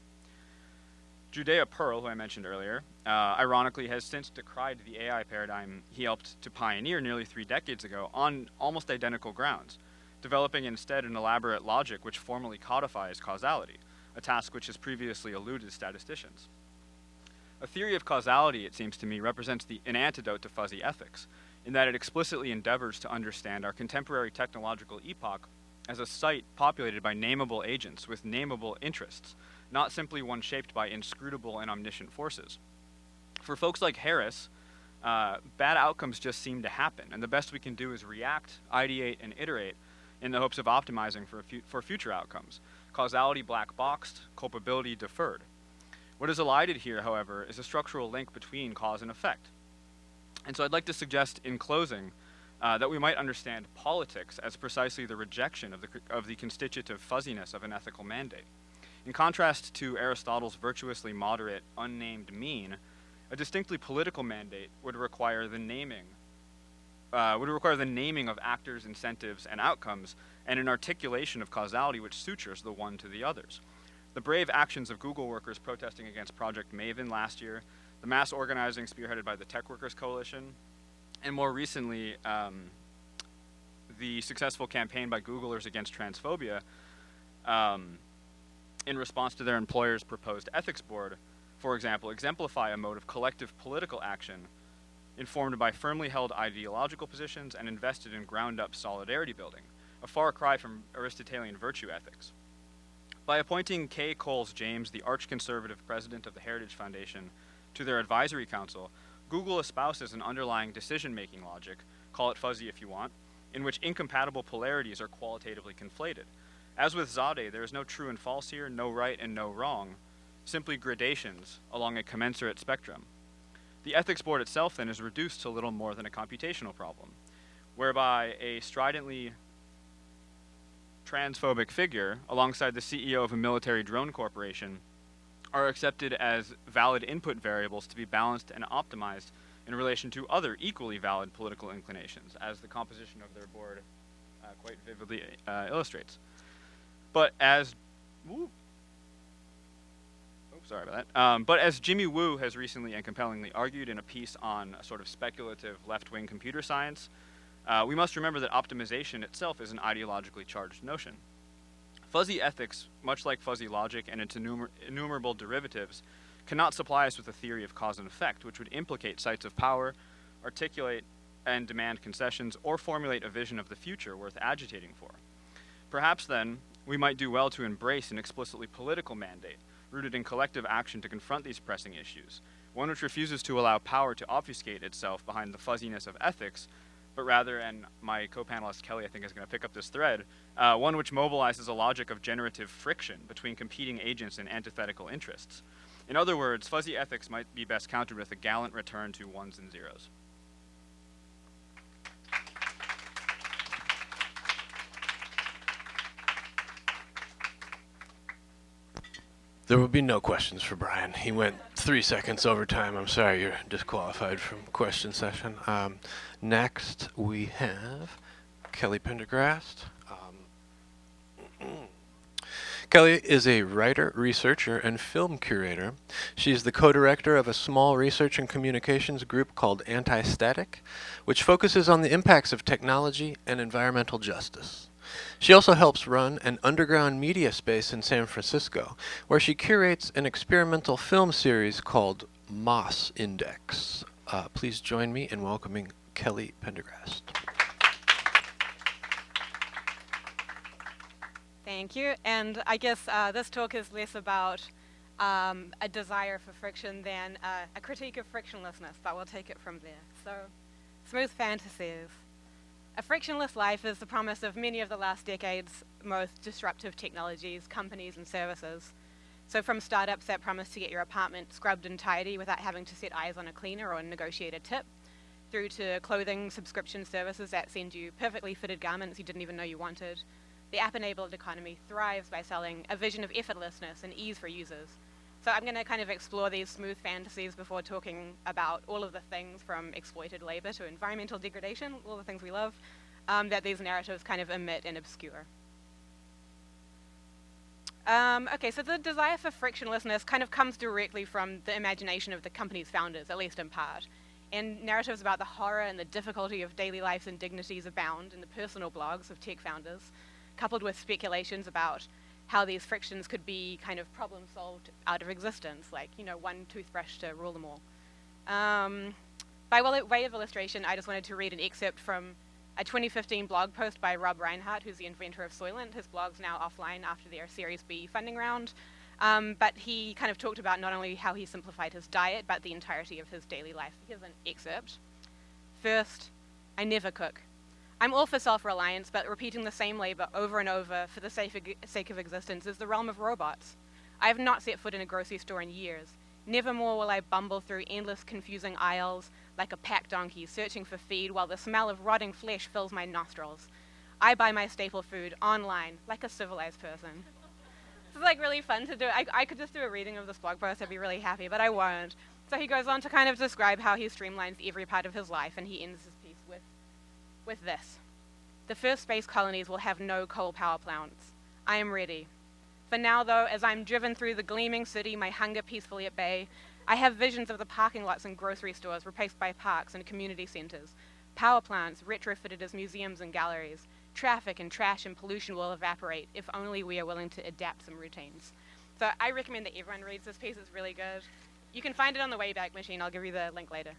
Judea Pearl, who I mentioned earlier, ironically has since decried the AI paradigm he helped to pioneer nearly 3 decades ago on almost identical grounds, developing instead an elaborate logic which formally codifies causality, a task which has previously eluded statisticians. A theory of causality, it seems to me, represents an antidote to fuzzy ethics, in that it explicitly endeavors to understand our contemporary technological epoch as a site populated by nameable agents with nameable interests, not simply one shaped by inscrutable and omniscient forces. For folks like Harris, bad outcomes just seem to happen, and the best we can do is react, ideate, and iterate in the hopes of optimizing for future outcomes. Causality black-boxed, culpability deferred. What is elided here, however, is a structural link between cause and effect. And so I'd like to suggest in closing that we might understand politics as precisely the rejection of the constitutive fuzziness of an ethical mandate. In contrast to Aristotle's virtuously moderate, unnamed mean, a distinctly political mandate would require the naming of actors, incentives, and outcomes, and an articulation of causality which sutures the one to the others. The brave actions of Google workers protesting against Project Maven last year, the mass organizing spearheaded by the Tech Workers Coalition, and more recently, the successful campaign by Googlers against transphobia in response to their employer's proposed ethics board, for example, exemplify a mode of collective political action informed by firmly held ideological positions and invested in ground-up solidarity building, a far cry from Aristotelian virtue ethics. By appointing Kay Coles James, the arch-conservative president of the Heritage Foundation, to their advisory council, Google espouses an underlying decision-making logic, call it fuzzy if you want, in which incompatible polarities are qualitatively conflated. As with Zadeh, there is no true and false here, no right and no wrong, simply gradations along a commensurate spectrum. The ethics board itself, then, is reduced to little more than a computational problem, whereby a stridently transphobic figure, alongside the CEO of a military drone corporation, are accepted as valid input variables to be balanced and optimized in relation to other equally valid political inclinations, as the composition of their board quite vividly illustrates. But as but as Jimmy Woo has recently and compellingly argued in a piece on a sort of speculative left-wing computer science, we must remember that optimization itself is an ideologically charged notion. Fuzzy ethics, much like fuzzy logic and its innumerable derivatives, cannot supply us with a theory of cause and effect, which would implicate sites of power, articulate and demand concessions, or formulate a vision of the future worth agitating for. Perhaps then, we might do well to embrace an explicitly political mandate, rooted in collective action to confront these pressing issues, one which refuses to allow power to obfuscate itself behind the fuzziness of ethics, but rather, and my co-panelist Kelly I think is going to pick up this thread, one which mobilizes a logic of generative friction between competing agents and antithetical interests. In other words, fuzzy ethics might be best countered with a gallant return to ones and zeros. There will be no questions for Brian. He went 3 seconds over time. I'm sorry, you're disqualified from question session. Next, we have Kelly Pendergrast. Kelly is a writer, researcher, and film curator. She's the co-director of a small research and communications group called Anti-Static, which focuses on the impacts of technology and environmental justice. She also helps run an underground media space in San Francisco, where she curates an experimental film series called Moss Index. Please join me in welcoming Kelly Pendergrast. Thank you. And I guess this talk is less about a desire for friction than a critique of frictionlessness, but we'll take it from there. So, smooth fantasies. A frictionless life is the promise of many of the last decade's most disruptive technologies, companies, and services. So from startups that promise to get your apartment scrubbed and tidy without having to set eyes on a cleaner or negotiate a tip, through to clothing subscription services that send you perfectly fitted garments you didn't even know you wanted, the app-enabled economy thrives by selling a vision of effortlessness and ease for users. So I'm going to kind of explore these smooth fantasies before talking about all of the things from exploited labor to environmental degradation, all the things we love, that these narratives kind of omit and obscure. Okay, so the desire for frictionlessness kind of comes directly from the imagination of the company's founders, at least in part. And narratives about the horror and the difficulty of daily life's indignities abound in the personal blogs of tech founders, coupled with speculations about how these frictions could be kind of problem solved out of existence, like, you know, one toothbrush to rule them all. By way of illustration, I just wanted to read an excerpt from a 2015 blog post by Rob Reinhardt, who's the inventor of Soylent. His blog's now offline after their Series B funding round. But he kind of talked about not only how he simplified his diet, but the entirety of his daily life. Here's an excerpt. First, I never cook. I'm all for self-reliance, but repeating the same labor over and over for the sake of existence is the realm of robots. I have not set foot in a grocery store in years. Nevermore will I bumble through endless, confusing aisles like a pack donkey searching for feed while the smell of rotting flesh fills my nostrils. I buy my staple food online like a civilized person. This is like really fun to do. I could just do a reading of this blog post. I'd be really happy, but I won't. So he goes on to kind of describe how he streamlines every part of his life, and he ends his piece with this. The first space colonies will have no coal power plants. I am ready. For now, though, as I'm driven through the gleaming city, my hunger peacefully at bay, I have visions of the parking lots and grocery stores replaced by parks and community centers, power plants retrofitted as museums and galleries. Traffic and trash and pollution will evaporate if only we are willing to adapt some routines. So I recommend that everyone reads this piece. It's really good. You can find it on the Wayback Machine. I'll give you the link later.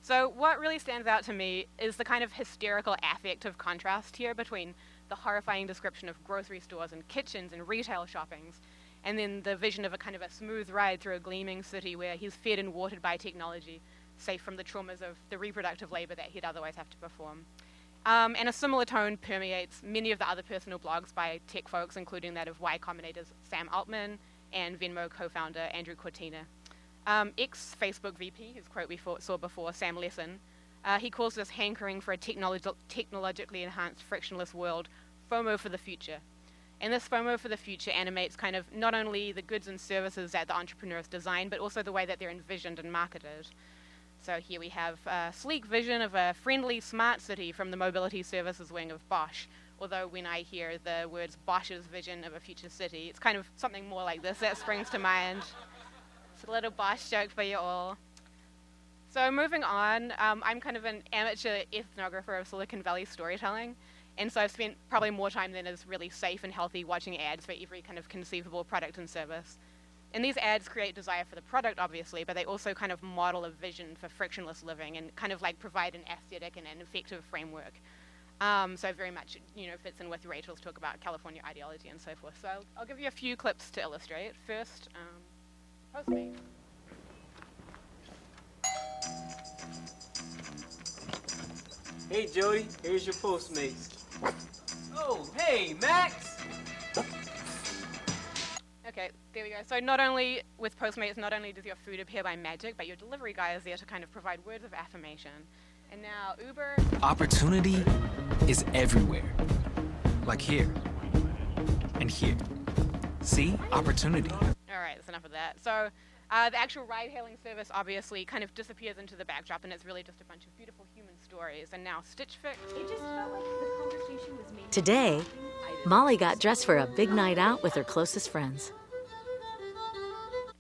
So what really stands out to me is the kind of hysterical affect of contrast here between the horrifying description of grocery stores and kitchens and retail shoppings, and then the vision of a kind of a smooth ride through a gleaming city where he's fed and watered by technology, safe from the traumas of the reproductive labor that he'd otherwise have to perform. And a similar tone permeates many of the other personal blogs by tech folks, including that of Y Combinator's Sam Altman and Venmo co-founder Andrew Cortina. Ex-Facebook VP, whose quote we saw before, Sam Lessin, he calls this hankering for a technologically enhanced frictionless world FOMO for the future. And this FOMO for the future animates kind of not only the goods and services that the entrepreneurs design, but also the way that they're envisioned and marketed. So here we have a sleek vision of a friendly, smart city from the mobility services wing of Bosch. Although when I hear the words Bosch's vision of a future city, it's kind of something more like this that springs to mind. It's a little Bosch joke for you all. So moving on, I'm kind of an amateur ethnographer of Silicon Valley storytelling. And so I've spent probably more time than is really safe and healthy watching ads for every kind of conceivable product and service. And these ads create desire for the product, obviously, but they also kind of model a vision for frictionless living and kind of like provide an aesthetic and an effective framework. So very much, fits in with Rachel's talk about California ideology and so forth. So I'll give you a few clips to illustrate. First, Postmates. Hey Jody, here's your Postmates. Oh, hey Max! Okay, there we go. So not only with Postmates, not only does your food appear by magic, but your delivery guy is there to kind of provide words of affirmation. And now Uber. Opportunity is everywhere. Like here. And here. See? Opportunity. All right, that's enough of that. So the actual ride-hailing service obviously kind of disappears into the backdrop, and it's really just a bunch of beautiful human stories. And now Stitch Fix. It just felt like the conversation was made. Today, Molly got dressed for a big night out with her closest friends.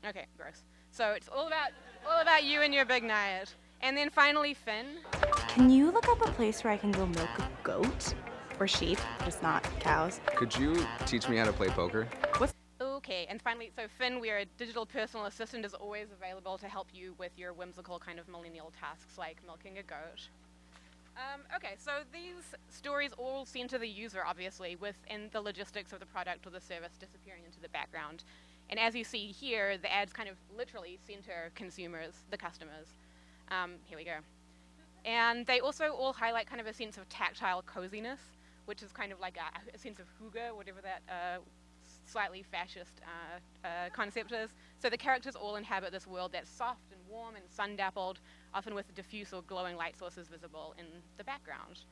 Okay, gross. So it's all about you and your big night. And then finally Finn. Can you look up a place where I can go milk a goat? Or sheep, just not cows. Could you teach me how to play poker? Okay, and finally, so Finn, we're a digital personal assistant, is always available to help you with your whimsical kind of millennial tasks like milking a goat. Okay, so these stories all center the user, obviously, within the logistics of the product or the service disappearing into the background. And as you see here, the ads kind of literally center consumers, the customers. Here we go. And they also all highlight kind of a sense of tactile coziness, which is kind of like a sense of hygge, whatever that slightly fascist concept is. So the characters all inhabit this world that's soft and warm and sun-dappled, often with diffuse or glowing light sources visible in the background.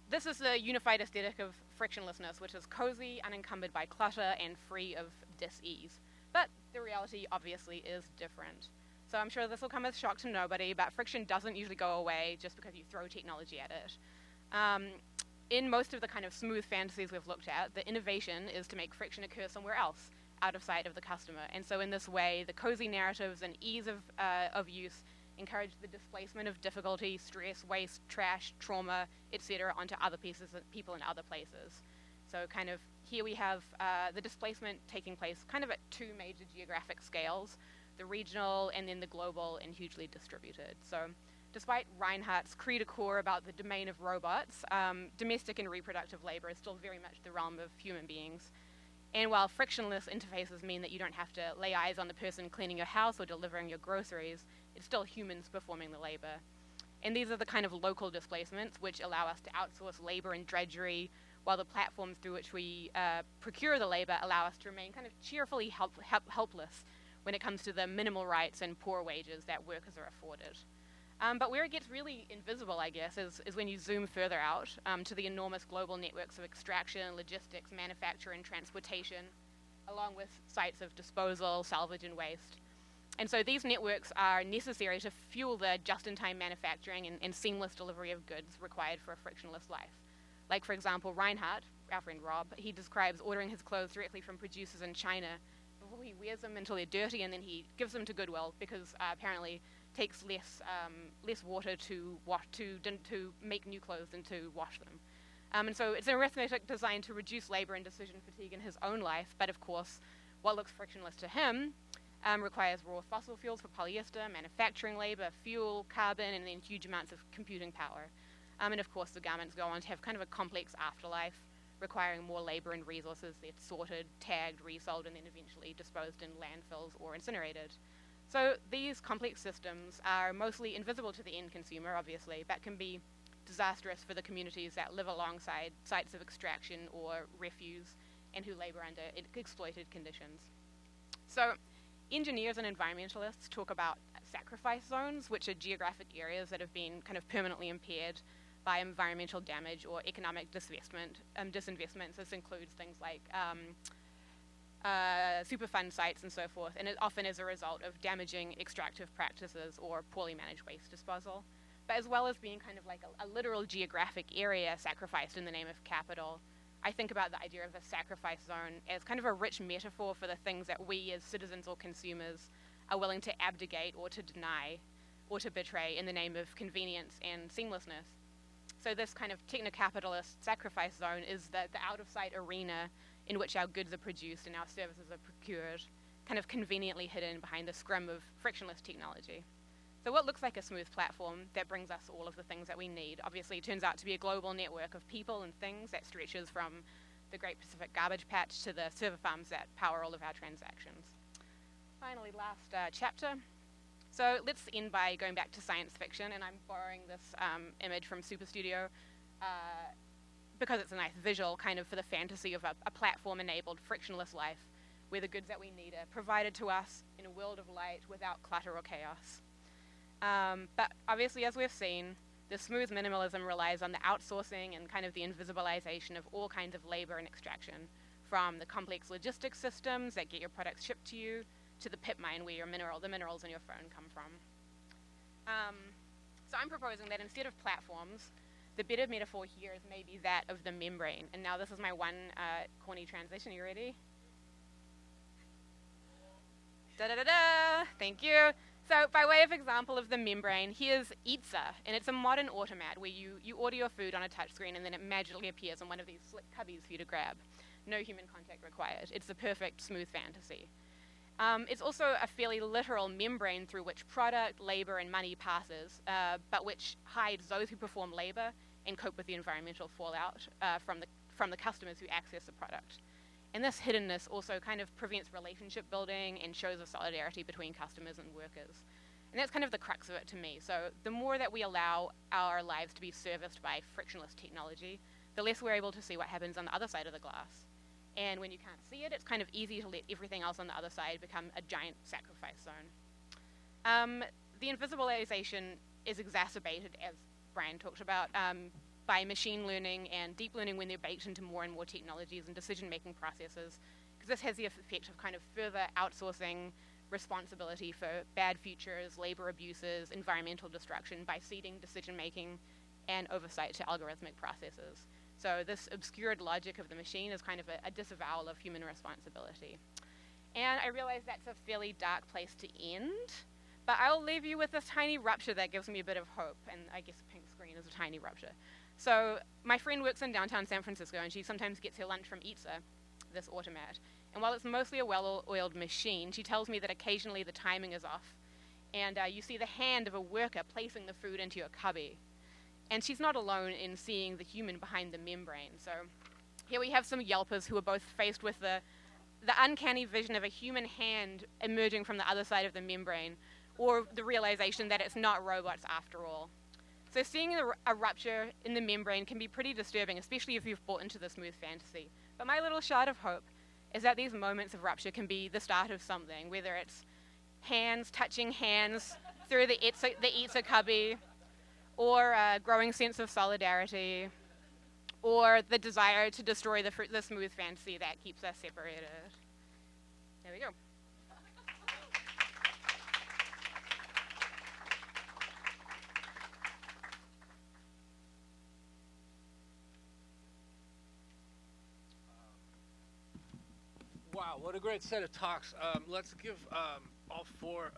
This is the unified aesthetic of frictionlessness, which is cozy, unencumbered by clutter, and free of dis-ease. But the reality obviously is different. So I'm sure this will come as a shock to nobody, but friction doesn't usually go away just because you throw technology at it. In most of the kind of smooth fantasies we've looked at, the innovation is to make friction occur somewhere else, out of sight of the customer. And so in this way, the cozy narratives and ease of use encourage the displacement of difficulty, stress, waste, trash, trauma, etc. onto other people in other places. So kind of here we have the displacement taking place kind of at two major geographic scales, the regional and then the global and hugely distributed. So despite Reinhardt's cri de coeur about the domain of robots, domestic and reproductive labor is still very much the realm of human beings. And while frictionless interfaces mean that you don't have to lay eyes on the person cleaning your house or delivering your groceries, it's still humans performing the labor. And these are the kind of local displacements which allow us to outsource labor and drudgery, while the platforms through which we procure the labor allow us to remain kind of cheerfully helpless when it comes to the minimal rights and poor wages that workers are afforded. But where it gets really invisible, I guess, is when you zoom further out to the enormous global networks of extraction, logistics, manufacture, and transportation, along with sites of disposal, salvage, and waste. And so these networks are necessary to fuel the just-in-time manufacturing and seamless delivery of goods required for a frictionless life. Like, for example, Reinhardt, our friend Rob, he describes ordering his clothes directly from producers in China before he wears them until they're dirty, and then he gives them to Goodwill because apparently takes less water to make new clothes than to wash them. And so it's an arithmetic designed to reduce labor and decision fatigue in his own life, but of course, what looks frictionless to him requires raw fossil fuels for polyester, manufacturing labor, fuel, carbon, and then huge amounts of computing power. And of course, the garments go on to have kind of a complex afterlife, requiring more labor and resources. They're sorted, tagged, resold, and then eventually disposed in landfills or incinerated. So these complex systems are mostly invisible to the end consumer, obviously, but can be disastrous for the communities that live alongside sites of extraction or refuse and who labor under exploited conditions. So engineers and environmentalists talk about sacrifice zones, which are geographic areas that have been kind of permanently impaired by environmental damage or economic disinvestment. This includes things like Superfund sites and so forth, and it often is a result of damaging extractive practices or poorly managed waste disposal, but as well as being kind of like a literal geographic area sacrificed in the name of capital. I think about the idea of a sacrifice zone as kind of a rich metaphor for the things that we as citizens or consumers are willing to abdicate or to deny or to betray in the name of convenience and seamlessness. So this kind of techno-capitalist sacrifice zone is the out-of-sight arena in which our goods are produced and our services are procured, kind of conveniently hidden behind the scrim of frictionless technology. So what looks like a smooth platform that brings us all of the things that we need obviously turns out to be a global network of people and things that stretches from the Great Pacific Garbage Patch to the server farms that power all of our transactions. Finally, last chapter. So let's end by going back to science fiction, and I'm borrowing this image from Super Studio because it's a nice visual kind of for the fantasy of a platform-enabled frictionless life where the goods that we need are provided to us in a world of light without clutter or chaos. But obviously, as we've seen, the smooth minimalism relies on the outsourcing and kind of the invisibilization of all kinds of labor and extraction, from the complex logistics systems that get your products shipped to you to the pit mine where the minerals in your phone come from. So I'm proposing that instead of platforms, the better metaphor here is maybe that of the membrane. And now this is my one corny transition. Are you ready? Da-da-da-da! Thank you. So by way of example of the membrane, here's Eatsa, and it's a modern automat where you order your food on a touchscreen and then it magically appears on one of these slick cubbies for you to grab. No human contact required. It's the perfect smooth fantasy. It's also a fairly literal membrane through which product, labor, and money passes, but which hides those who perform labor and cope with the environmental fallout from the customers who access the product. And this hiddenness also kind of prevents relationship building and shows a solidarity between customers and workers. And that's kind of the crux of it to me. So the more that we allow our lives to be serviced by frictionless technology, the less we're able to see what happens on the other side of the glass. And when you can't see it, it's kind of easy to let everything else on the other side become a giant sacrifice zone. The invisibilization is exacerbated, as Brian talked about, by machine learning and deep learning when they're baked into more and more technologies and decision-making processes, because this has the effect of kind of further outsourcing responsibility for bad futures, labor abuses, environmental destruction by ceding decision-making and oversight to algorithmic processes. So this obscured logic of the machine is kind of a disavowal of human responsibility. And I realize that's a fairly dark place to end, but I'll leave you with this tiny rupture that gives me a bit of hope, and I guess a pink screen is a tiny rupture. So my friend works in downtown San Francisco, and she sometimes gets her lunch from Eatsa, this automat. And while it's mostly a well-oiled machine, she tells me that occasionally the timing is off, and you see the hand of a worker placing the food into your cubby. And she's not alone in seeing the human behind the membrane. So here we have some Yelpers who are both faced with the uncanny vision of a human hand emerging from the other side of the membrane, or the realization that it's not robots after all. So seeing a rupture in the membrane can be pretty disturbing, especially if you've bought into the smooth fantasy. But my little shard of hope is that these moments of rupture can be the start of something, whether it's hands touching hands through the Eatsa cubby, or a growing sense of solidarity, or the desire to destroy the smooth fantasy that keeps us separated. There we go. Wow, what a great set of talks. Let's give all four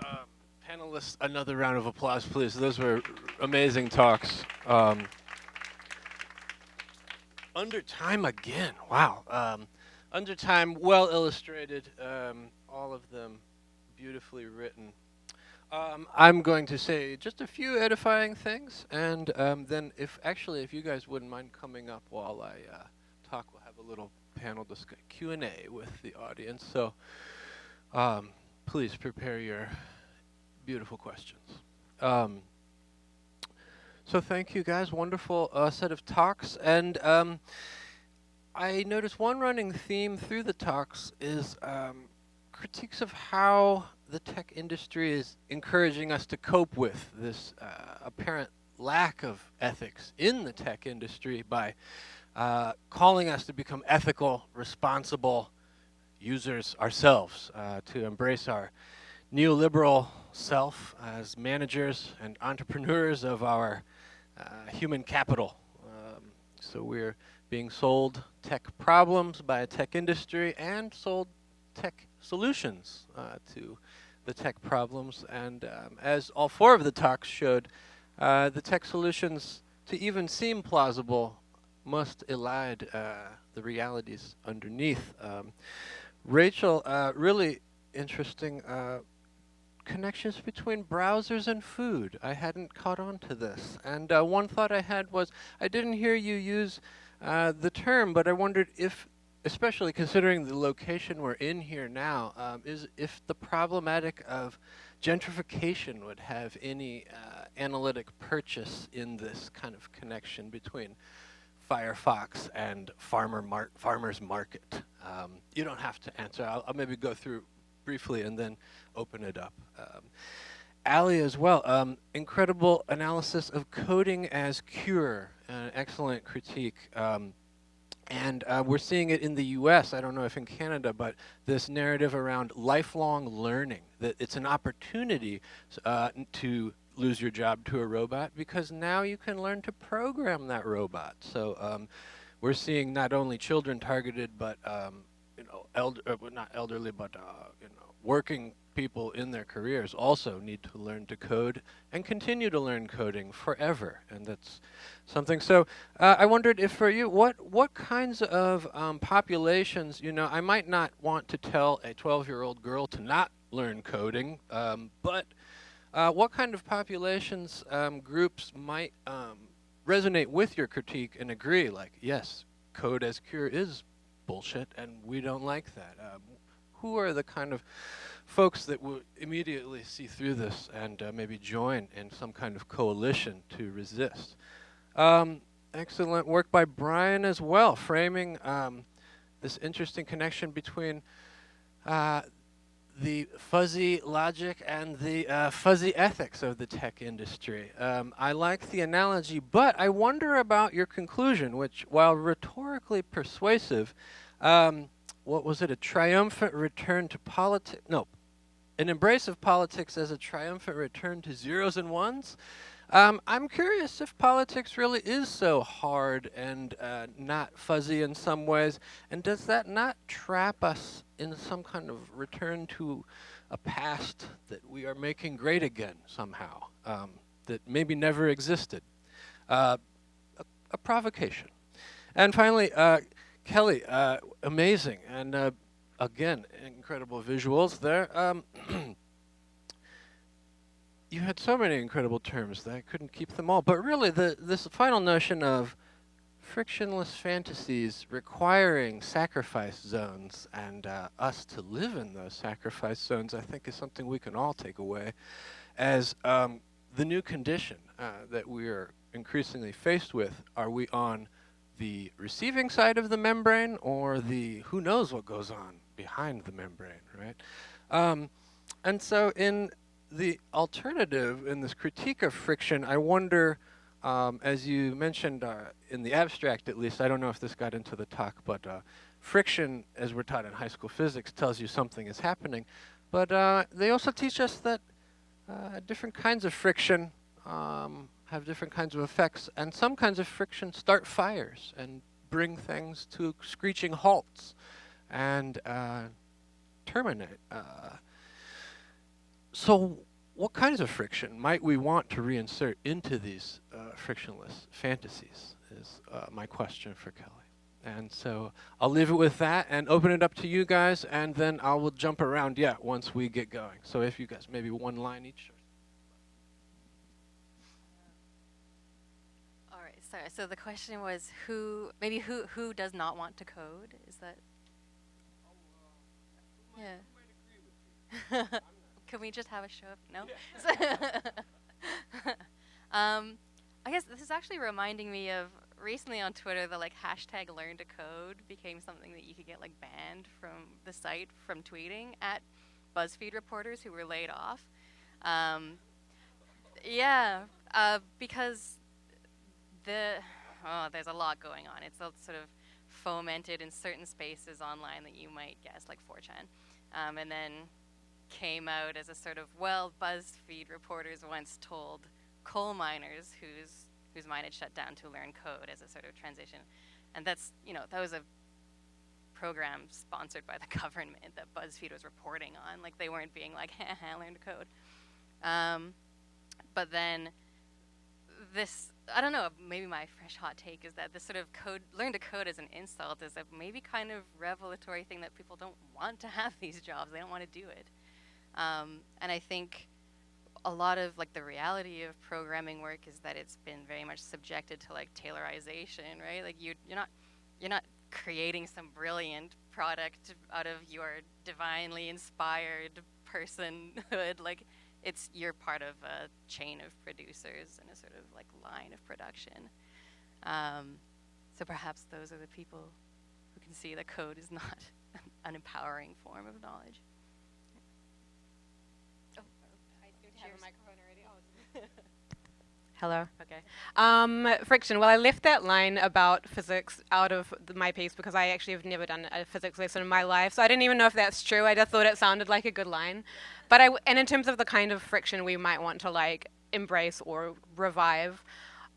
panelists another round of applause, please. Those were amazing talks. Under time again, wow. Under time, well illustrated, all of them beautifully written. I'm going to say just a few edifying things, and then if you guys wouldn't mind coming up while I talk, we'll have a little panel Q&A with the audience. So please prepare your beautiful questions. So thank you guys, wonderful set of talks. And I noticed one running theme through the talks is critiques of how the tech industry is encouraging us to cope with this apparent lack of ethics in the tech industry by calling us to become ethical, responsible users ourselves, to embrace our neoliberal self as managers and entrepreneurs of our human capital. So we're being sold tech problems by a tech industry and sold tech solutions to the tech problems. And as all four of the talks showed, the tech solutions, to even seem plausible, must elide the realities underneath. Rachel, really interesting connections between browsers and food. I hadn't caught on to this. And one thought I had was, I didn't hear you use the term, but I wondered if, especially considering the location we're in here now, is if the problematic of gentrification would have any analytic purchase in this kind of connection between Firefox and farmer's market. You don't have to answer. I'll maybe go through briefly and then open it up. Allie as well, incredible analysis of coding as cure, an excellent critique. And we're seeing it in the US, I don't know if in Canada, but this narrative around lifelong learning, that it's an opportunity to lose your job to a robot because now you can learn to program that robot. So we're seeing not only children targeted, but not elderly, but working people in their careers also need to learn to code and continue to learn coding forever, and that's something. So I wondered if for you, what kinds of populations, I might not want to tell a 12-year-old girl to not learn coding, but what kind of populations, groups might resonate with your critique and agree, like, yes, code as cure is bullshit and we don't like that? Who are the kind of folks that will immediately see through this and maybe join in some kind of coalition to resist? Excellent work by Brian as well, framing this interesting connection between the fuzzy logic and the fuzzy ethics of the tech industry. I like the analogy, but I wonder about your conclusion, which, while rhetorically persuasive, what was it, a triumphant return to politics? No, an embrace of politics as a triumphant return to zeros and ones? I'm curious if politics really is so hard and not fuzzy in some ways, and does that not trap us in some kind of return to a past that we are making great again somehow, that maybe never existed? A provocation. And finally, Kelly, amazing, and again, incredible visuals there. You had so many incredible terms that I couldn't keep them all, but really this final notion of frictionless fantasies requiring sacrifice zones and us to live in those sacrifice zones, I think is something we can all take away as the new condition that we are increasingly faced with. Are we on the receiving side of the membrane or the who knows what goes on behind the membrane, right? And so in the alternative, in this critique of friction, I wonder, as you mentioned in the abstract at least, I don't know if this got into the talk, but friction, as we're taught in high school physics, tells you something is happening. But they also teach us that different kinds of friction have different kinds of effects, and some kinds of friction start fires and bring things to screeching halts and terminate. So what kinds of friction might we want to reinsert into these frictionless fantasies is my question for Kelly. And so I'll leave it with that and open it up to you guys, and then I will jump around, once we get going. So if you guys, maybe one line each. All right, so the question was who does not want to code? Is that? Yeah. Can we just have a show of no? Yeah. I guess this is actually reminding me of recently on Twitter, the hashtag learn to code became something that you could get banned from the site from tweeting at BuzzFeed reporters who were laid off. Yeah, Because there's a lot going on. It's all sort of fomented in certain spaces online that you might guess, like 4chan, and then came out as a sort of, well, BuzzFeed reporters once told coal miners whose mine had shut down to learn code as a sort of transition. And that's, that was a program sponsored by the government that BuzzFeed was reporting on. Like, they weren't being like, haha, learn to code. But then this, I don't know, maybe my fresh hot take is that this sort of learn to code as an insult is a maybe kind of revelatory thing that people don't want to have these jobs. They don't want to do it. And I think a lot of like the reality of programming work is that it's been very much subjected to like taylorization, right? Like you're not creating some brilliant product out of your divinely inspired personhood. Like you're part of a chain of producers and a sort of like line of production. So perhaps those are the people who can see that code is not an empowering form of knowledge. Have a microphone already. Hello. Okay. Friction. Well, I left that line about physics out of my piece because I actually have never done a physics lesson in my life, so I didn't even know if that's true. I just thought it sounded like a good line. But and in terms of the kind of friction we might want to like embrace or revive,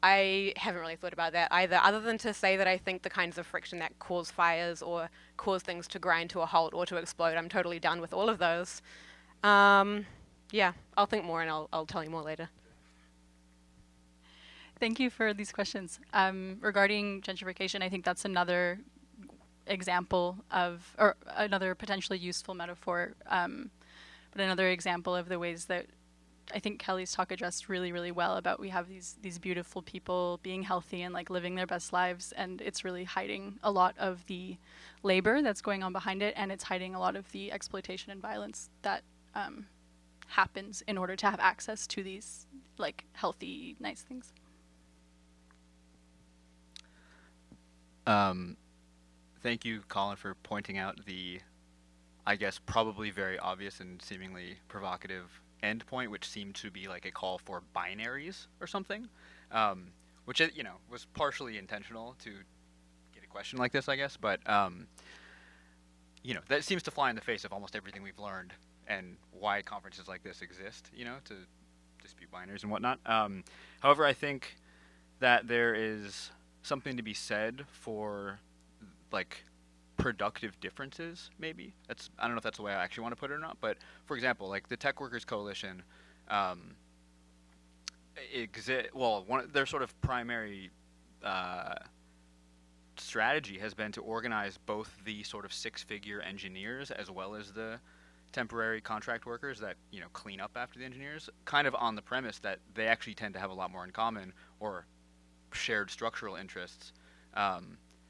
I haven't really thought about that either, other than to say that I think the kinds of friction that cause fires or cause things to grind to a halt or to explode, I'm totally done with all of those. Yeah, I'll think more and I'll tell you more later. Thank you for these questions. Regarding gentrification, I think that's another example of, or another potentially useful metaphor, but another example of the ways that I think Kelly's talk addressed really, really well about we have these beautiful people being healthy and like living their best lives, and it's really hiding a lot of the labor that's going on behind it, and it's hiding a lot of the exploitation and violence that happens in order to have access to these like healthy, nice things. Thank you, Colin, for pointing out the, I guess, probably very obvious and seemingly provocative endpoint, which seemed to be like a call for binaries or something, which was partially intentional to get a question like this, I guess, but that seems to fly in the face of almost everything we've learned and why conferences like this exist, to dispute binaries and whatnot. However, I think that there is something to be said for like productive differences, maybe. I don't know if that's the way I actually want to put it or not, but for example, like the Tech Workers Coalition, their sort of primary strategy has been to organize both the sort of six-figure engineers as well as the temporary contract workers that clean up after the engineers, kind of on the premise that they actually tend to have a lot more in common or shared structural interests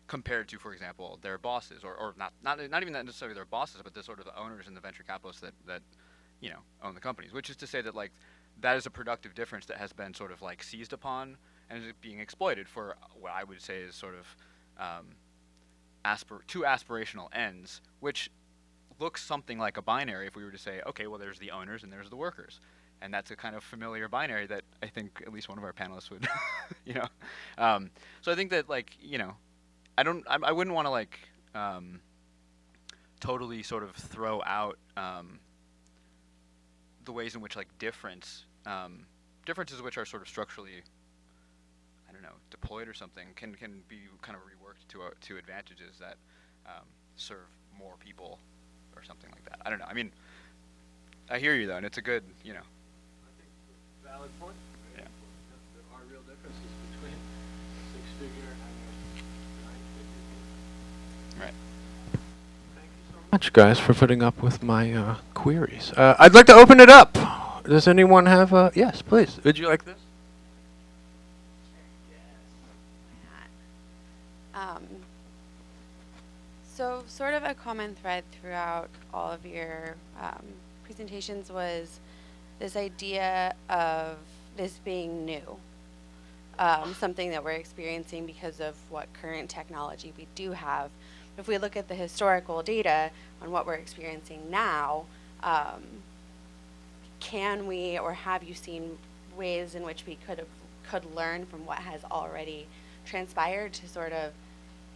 compared to, for example, their bosses, or not even necessarily their bosses, but the sort of owners and the venture capitalists that own the companies. Which is to say that like that is a productive difference that has been sort of like seized upon and is being exploited for what I would say is sort of two aspirational ends, which looks something like a binary if we were to say, okay, well, there's the owners and there's the workers. And that's a kind of familiar binary that I think at least one of our panelists would, So I think that like, I wouldn't want to like totally sort of throw out the ways in which like differences which are sort of structurally, I don't know, deployed or something can be kind of reworked to advantages that serve more people or something like that. I don't know. I mean, I hear you though, and it's a good, I think valid point. Yeah. There are real differences between six-figure and nine-figure. Right. Thank you so much, guys, for putting up with my queries. I'd like to open it up. Does anyone have yes, please. Would you like this? So sort of a common thread throughout all of your presentations was this idea of this being new, something that we're experiencing because of what current technology we do have. If we look at the historical data on what we're experiencing now, can we or have you seen ways in which we could learn from what has already transpired to sort of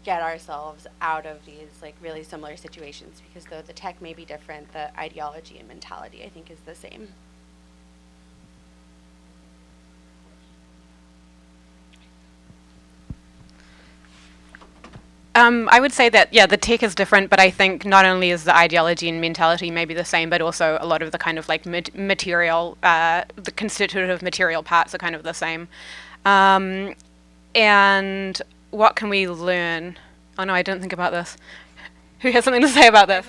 get ourselves out of these like really similar situations, because though the tech may be different, the ideology and mentality I think is the same. I would say that, yeah, the tech is different, but I think not only is the ideology and mentality maybe the same, but also a lot of the kind of like material, the constitutive material parts are kind of the same. And what can we learn? Oh no, I didn't think about this. Who has something to say about this?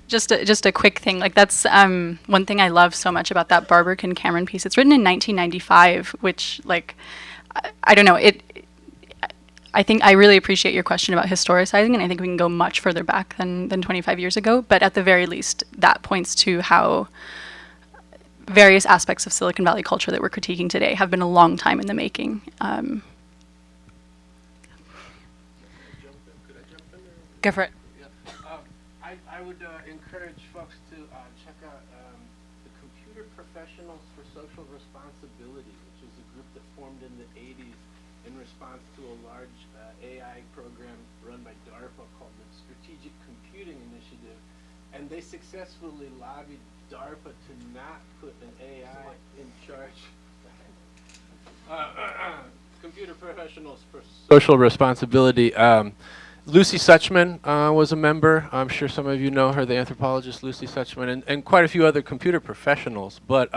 Just a quick thing. Like that's one thing I love so much about that Barberkin Cameron piece. It's written in 1995, which like I don't know it. I think I really appreciate your question about historicizing, and I think we can go much further back than 25 years ago. But at the very least, that points to how various aspects of Silicon Valley culture that we're critiquing today have been a long time in the making. Go for it. I would encourage folks to check out the Computer Professionals for Social Responsibility, which was a group that formed in the 80s in response to a large AI program run by DARPA called the Strategic Computing Initiative, and they successfully lobbied DARPA to not put an AI in charge. Computer Professionals for Social Responsibility. Lucy Suchman was a member. I'm sure some of you know her, the anthropologist Lucy Suchman, and quite a few other computer professionals. But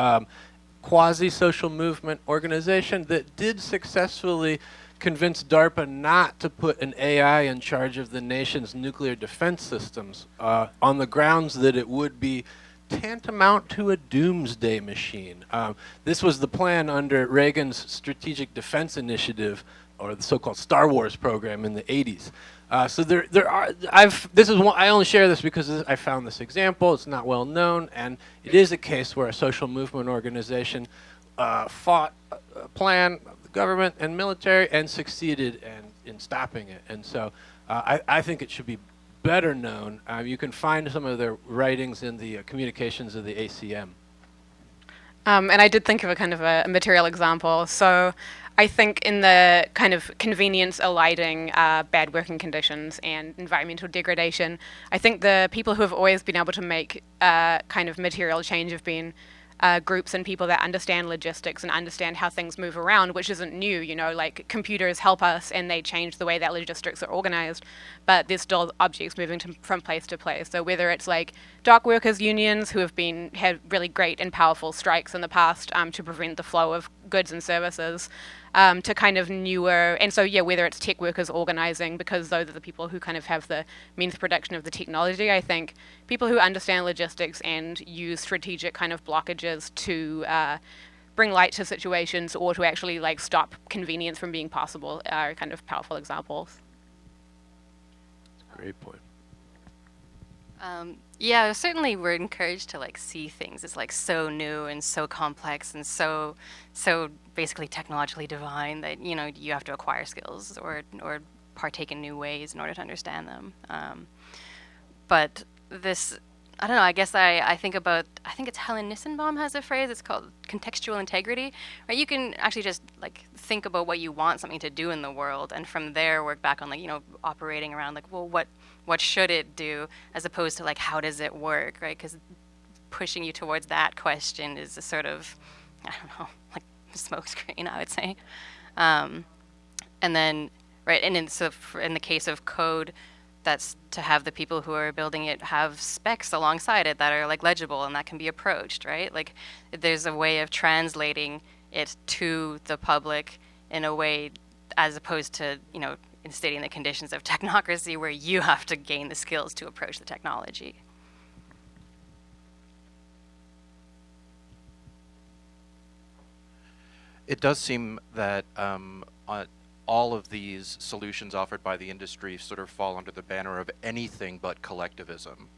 quasi-social movement organization that did successfully convince DARPA not to put an AI in charge of the nation's nuclear defense systems on the grounds that it would be tantamount to a doomsday machine. This was the plan under Reagan's Strategic Defense Initiative, or the so-called Star Wars program in the 80s. So there are, I only share this because I found this example. It's not well known, and it is a case where a social movement organization fought a plan of the government and military and succeeded in stopping it. And so I think it should be better known. You can find some of their writings in the communications of the ACM. And I did think of a kind of a material example. So I think in the kind of convenience eliding bad working conditions and environmental degradation, I think the people who have always been able to make kind of material change have been groups and people that understand logistics and understand how things move around, which isn't new, you know, like computers help us and they change the way that logistics are organized, but there's still objects moving from place to place. So whether it's like dock workers unions who have had really great and powerful strikes in the past to prevent the flow of goods and services, to kind of newer, and so yeah, whether it's tech workers organizing, because those are the people who kind of have the means of production of the technology. I think people who understand logistics and use strategic kind of blockages to bring light to situations or to actually like stop convenience from being possible are kind of powerful examples. Great point. Yeah, certainly we're encouraged to like see things as like so new and so complex and so basically technologically divine that, you know, you have to acquire skills or partake in new ways in order to understand them. But this, I don't know, I guess I think it's Helen Nissenbaum has a phrase, it's called contextual integrity, right? You can actually just like think about what you want something to do in the world, and from there work back on like, you know, operating around like, well, what should it do, as opposed to like, how does it work, right? Because pushing you towards that question is a sort of, I don't know, like smokescreen, I would say. And then, right, and in the case of code, that's to have the people who are building it have specs alongside it that are like legible and that can be approached, right? Like there's a way of translating it to the public in a way, as opposed to, you know, instating the conditions of technocracy where you have to gain the skills to approach the technology. It does seem that all of these solutions offered by the industry sort of fall under the banner of anything but collectivism.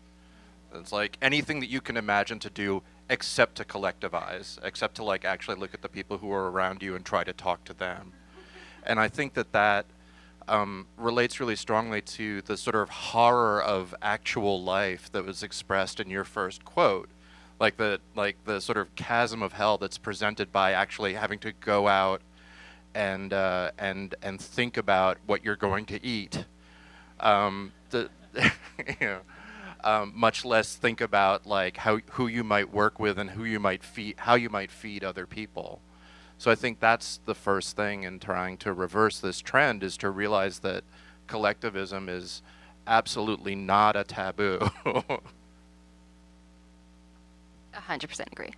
It's like anything that you can imagine to do except to collectivize, except to like actually look at the people who are around you and try to talk to them. And I think that relates really strongly to the sort of horror of actual life that was expressed in your first quote. like the sort of chasm of hell that's presented by actually having to go out and think about what you're going to eat. You know, much less think about like who you might work with and how you might feed other people. So I think that's the first thing in trying to reverse this trend, is to realize that collectivism is absolutely not a taboo. 100% agree.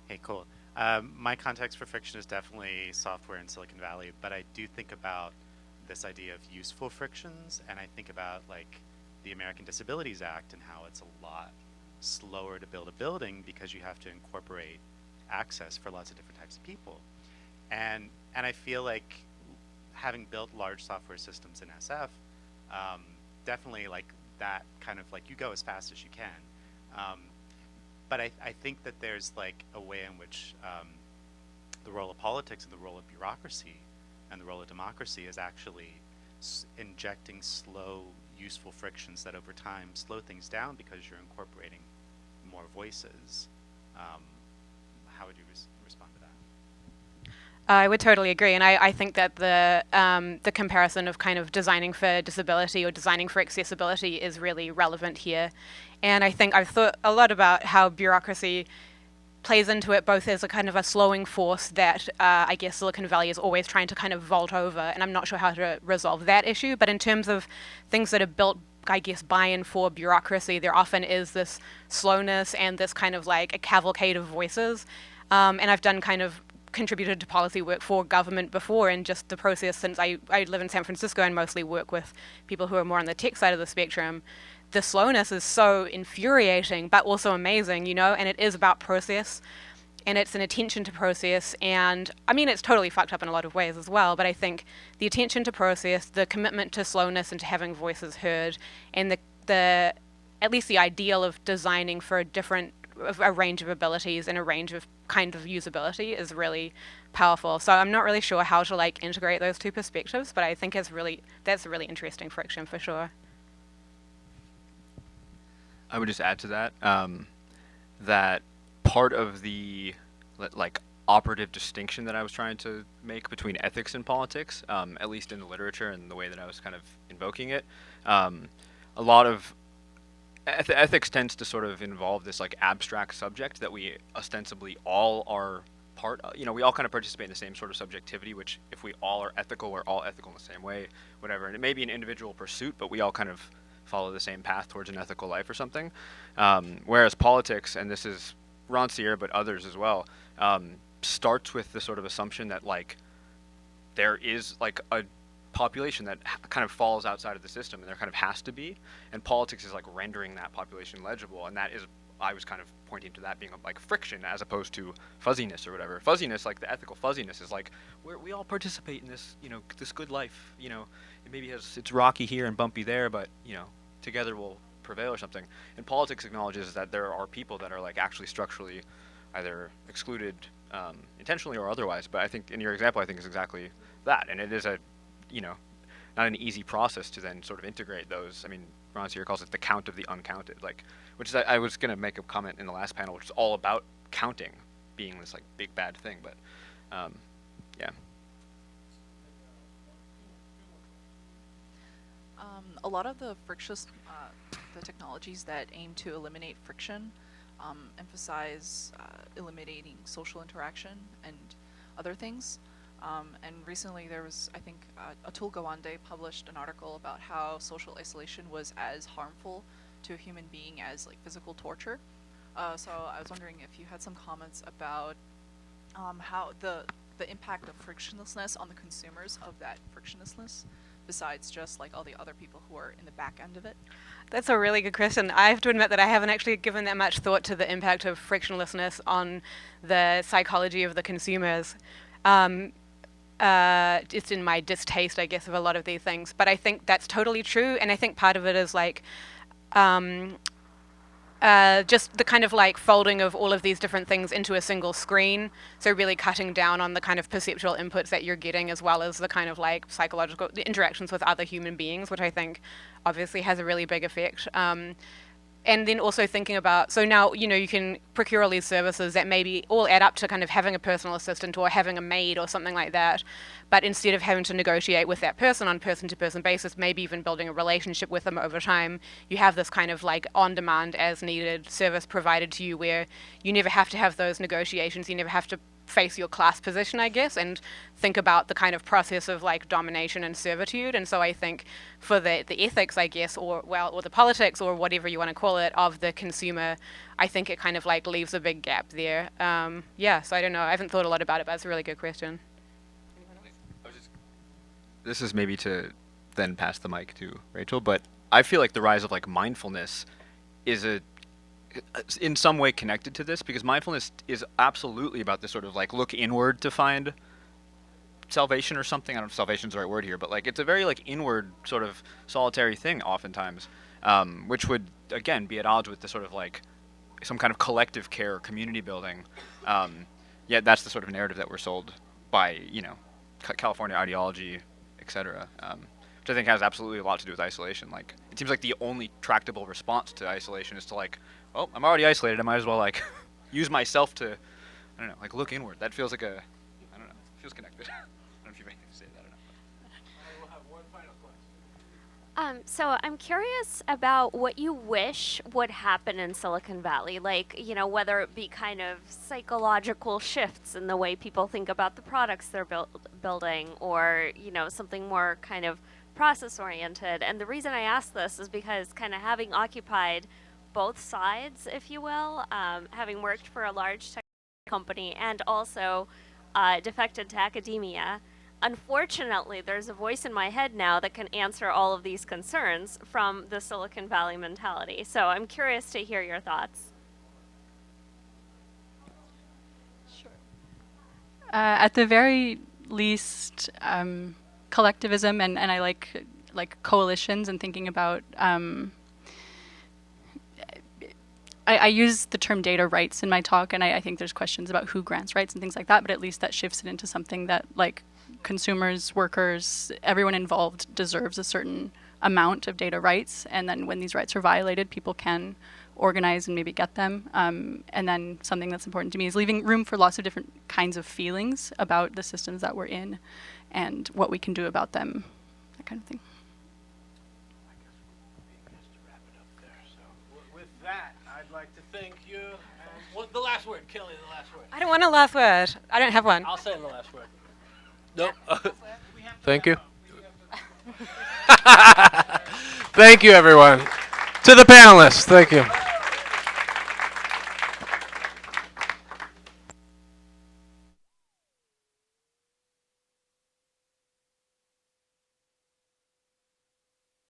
Hey, cool. My context for friction is definitely software in Silicon Valley, but I do think about this idea of useful frictions, and I think about like the American Disabilities Act and how it's a lot slower to build a building because you have to incorporate access for lots of different types of people. And I feel like having built large software systems in SF, definitely like that kind of like you go as fast as you can. But I think that there's like a way in which the role of politics and the role of bureaucracy and the role of democracy is actually injecting slow, useful frictions that over time slow things down because you're incorporating more voices. How would you respond to that? I would totally agree, and I think that the comparison of kind of designing for disability or designing for accessibility is really relevant here. And I think I've thought a lot about how bureaucracy plays into it both as a kind of a slowing force that I guess Silicon Valley is always trying to kind of vault over, and I'm not sure how to resolve that issue, but in terms of things that are built, I guess, by and for bureaucracy, there often is this slowness and this kind of like a cavalcade of voices. And I've done kind of contributed to policy work for government before, and just the process, since I live in San Francisco and mostly work with people who are more on the tech side of the spectrum, the slowness is so infuriating but also amazing, you know, and it is about process, and it's an attention to process, and I mean it's totally fucked up in a lot of ways as well, but I think the attention to process, the commitment to slowness and to having voices heard, and the at least the ideal of designing for a range of abilities and a range of kind of usability is really powerful. So I'm not really sure how to like integrate those two perspectives, but I think that's a really interesting friction for sure. I would just add to that that part of the like operative distinction that I was trying to make between ethics and politics, at least in the literature and the way that I was kind of invoking it, a lot of ethics tends to sort of involve this like abstract subject that we ostensibly all are part of. You know, we all kind of participate in the same sort of subjectivity, which if we all are ethical, we're all ethical in the same way, whatever. And it may be an individual pursuit, but we all kind of follow the same path towards an ethical life or something. Whereas politics, and this is rancier, but others as well, starts with the sort of assumption that like there is like a population that kind of falls outside of the system, and there kind of has to be, and politics is like rendering that population legible, and that is, I was kind of pointing to that being like friction as opposed to fuzziness or whatever. Fuzziness, like the ethical fuzziness, is like we all participate in this, you know, this good life, you know, it maybe it's rocky here and bumpy there, but you know, together we'll prevail or something. And politics acknowledges that there are people that are like actually structurally either excluded intentionally or otherwise. But I think in your example, I think is exactly that, and it is a, you know, not an easy process to then sort of integrate those. I mean, Ron here calls it the count of the uncounted, like, which is, I was going to make a comment in the last panel, which is all about counting being this like big bad thing, but yeah. A lot of the frictious, the technologies that aim to eliminate friction emphasize eliminating social interaction and other things. And recently there was, I think, Atul Gawande published an article about how social isolation was as harmful to a human being as like physical torture. So I was wondering if you had some comments about how the impact of frictionlessness on the consumers of that frictionlessness, besides just like all the other people who are in the back end of it. That's a really good question. I have to admit that I haven't actually given that much thought to the impact of frictionlessness on the psychology of the consumers. It's in my distaste, I guess, of a lot of these things. But I think that's totally true, and I think part of it is like just the kind of like folding of all of these different things into a single screen. So really cutting down on the kind of perceptual inputs that you're getting, as well as the kind of like psychological interactions with other human beings, which I think obviously has a really big effect. And then also thinking about, so now, you know, you can procure all these services that maybe all add up to kind of having a personal assistant or having a maid or something like that. But instead of having to negotiate with that person on person-to-person basis, maybe even building a relationship with them over time, you have this kind of like on-demand, as-needed service provided to you where you never have to have those negotiations, you never have to face your class position, I guess, and think about the kind of process of like domination and servitude. And so I think for the ethics, I guess, or the politics or whatever you want to call it of the consumer, I think it kind of like leaves a big gap there. Yeah, so I don't know. I haven't thought a lot about it, but it's a really good question. This is maybe to then pass the mic to Rachel, but I feel like the rise of like mindfulness is in some way connected to this, because mindfulness is absolutely about this sort of like look inward to find salvation or something. I don't know if salvation is the right word here, but like it's a very like inward sort of solitary thing oftentimes, which would again be at odds with the sort of like some kind of collective care or community building. Yet that's the sort of narrative that we're sold by, you know, California ideology, etc. Which I think has absolutely a lot to do with isolation. Like it seems like the only tractable response to isolation is to like, oh, I'm already isolated, I might as well like use myself to, I don't know, like look inward. That feels like I don't know, feels connected. I don't know if you have anything to say to that or not. I will have one final question. So I'm curious about what you wish would happen in Silicon Valley, like, you know, whether it be kind of psychological shifts in the way people think about the products they're building, or, you know, something more kind of process-oriented. And the reason I ask this is because kind of having occupied both sides, if you will, having worked for a large tech company and also defected to academia, unfortunately, there's a voice in my head now that can answer all of these concerns from the Silicon Valley mentality. So I'm curious to hear your thoughts. Sure. At the very least, collectivism, and I like coalitions and thinking about I use the term data rights in my talk, and I think there's questions about who grants rights and things like that, but at least that shifts it into something that, like, consumers, workers, everyone involved deserves a certain amount of data rights, and then when these rights are violated, people can organize and maybe get them. And then something that's important to me is leaving room for lots of different kinds of feelings about the systems that we're in and what we can do about them, that kind of thing. I'd like to thank you. And the last word, Kelly, the last word. I don't want a last word. I don't have one. I'll say the last word. Nope. Thank you. Thank you, everyone. To the panelists, thank you.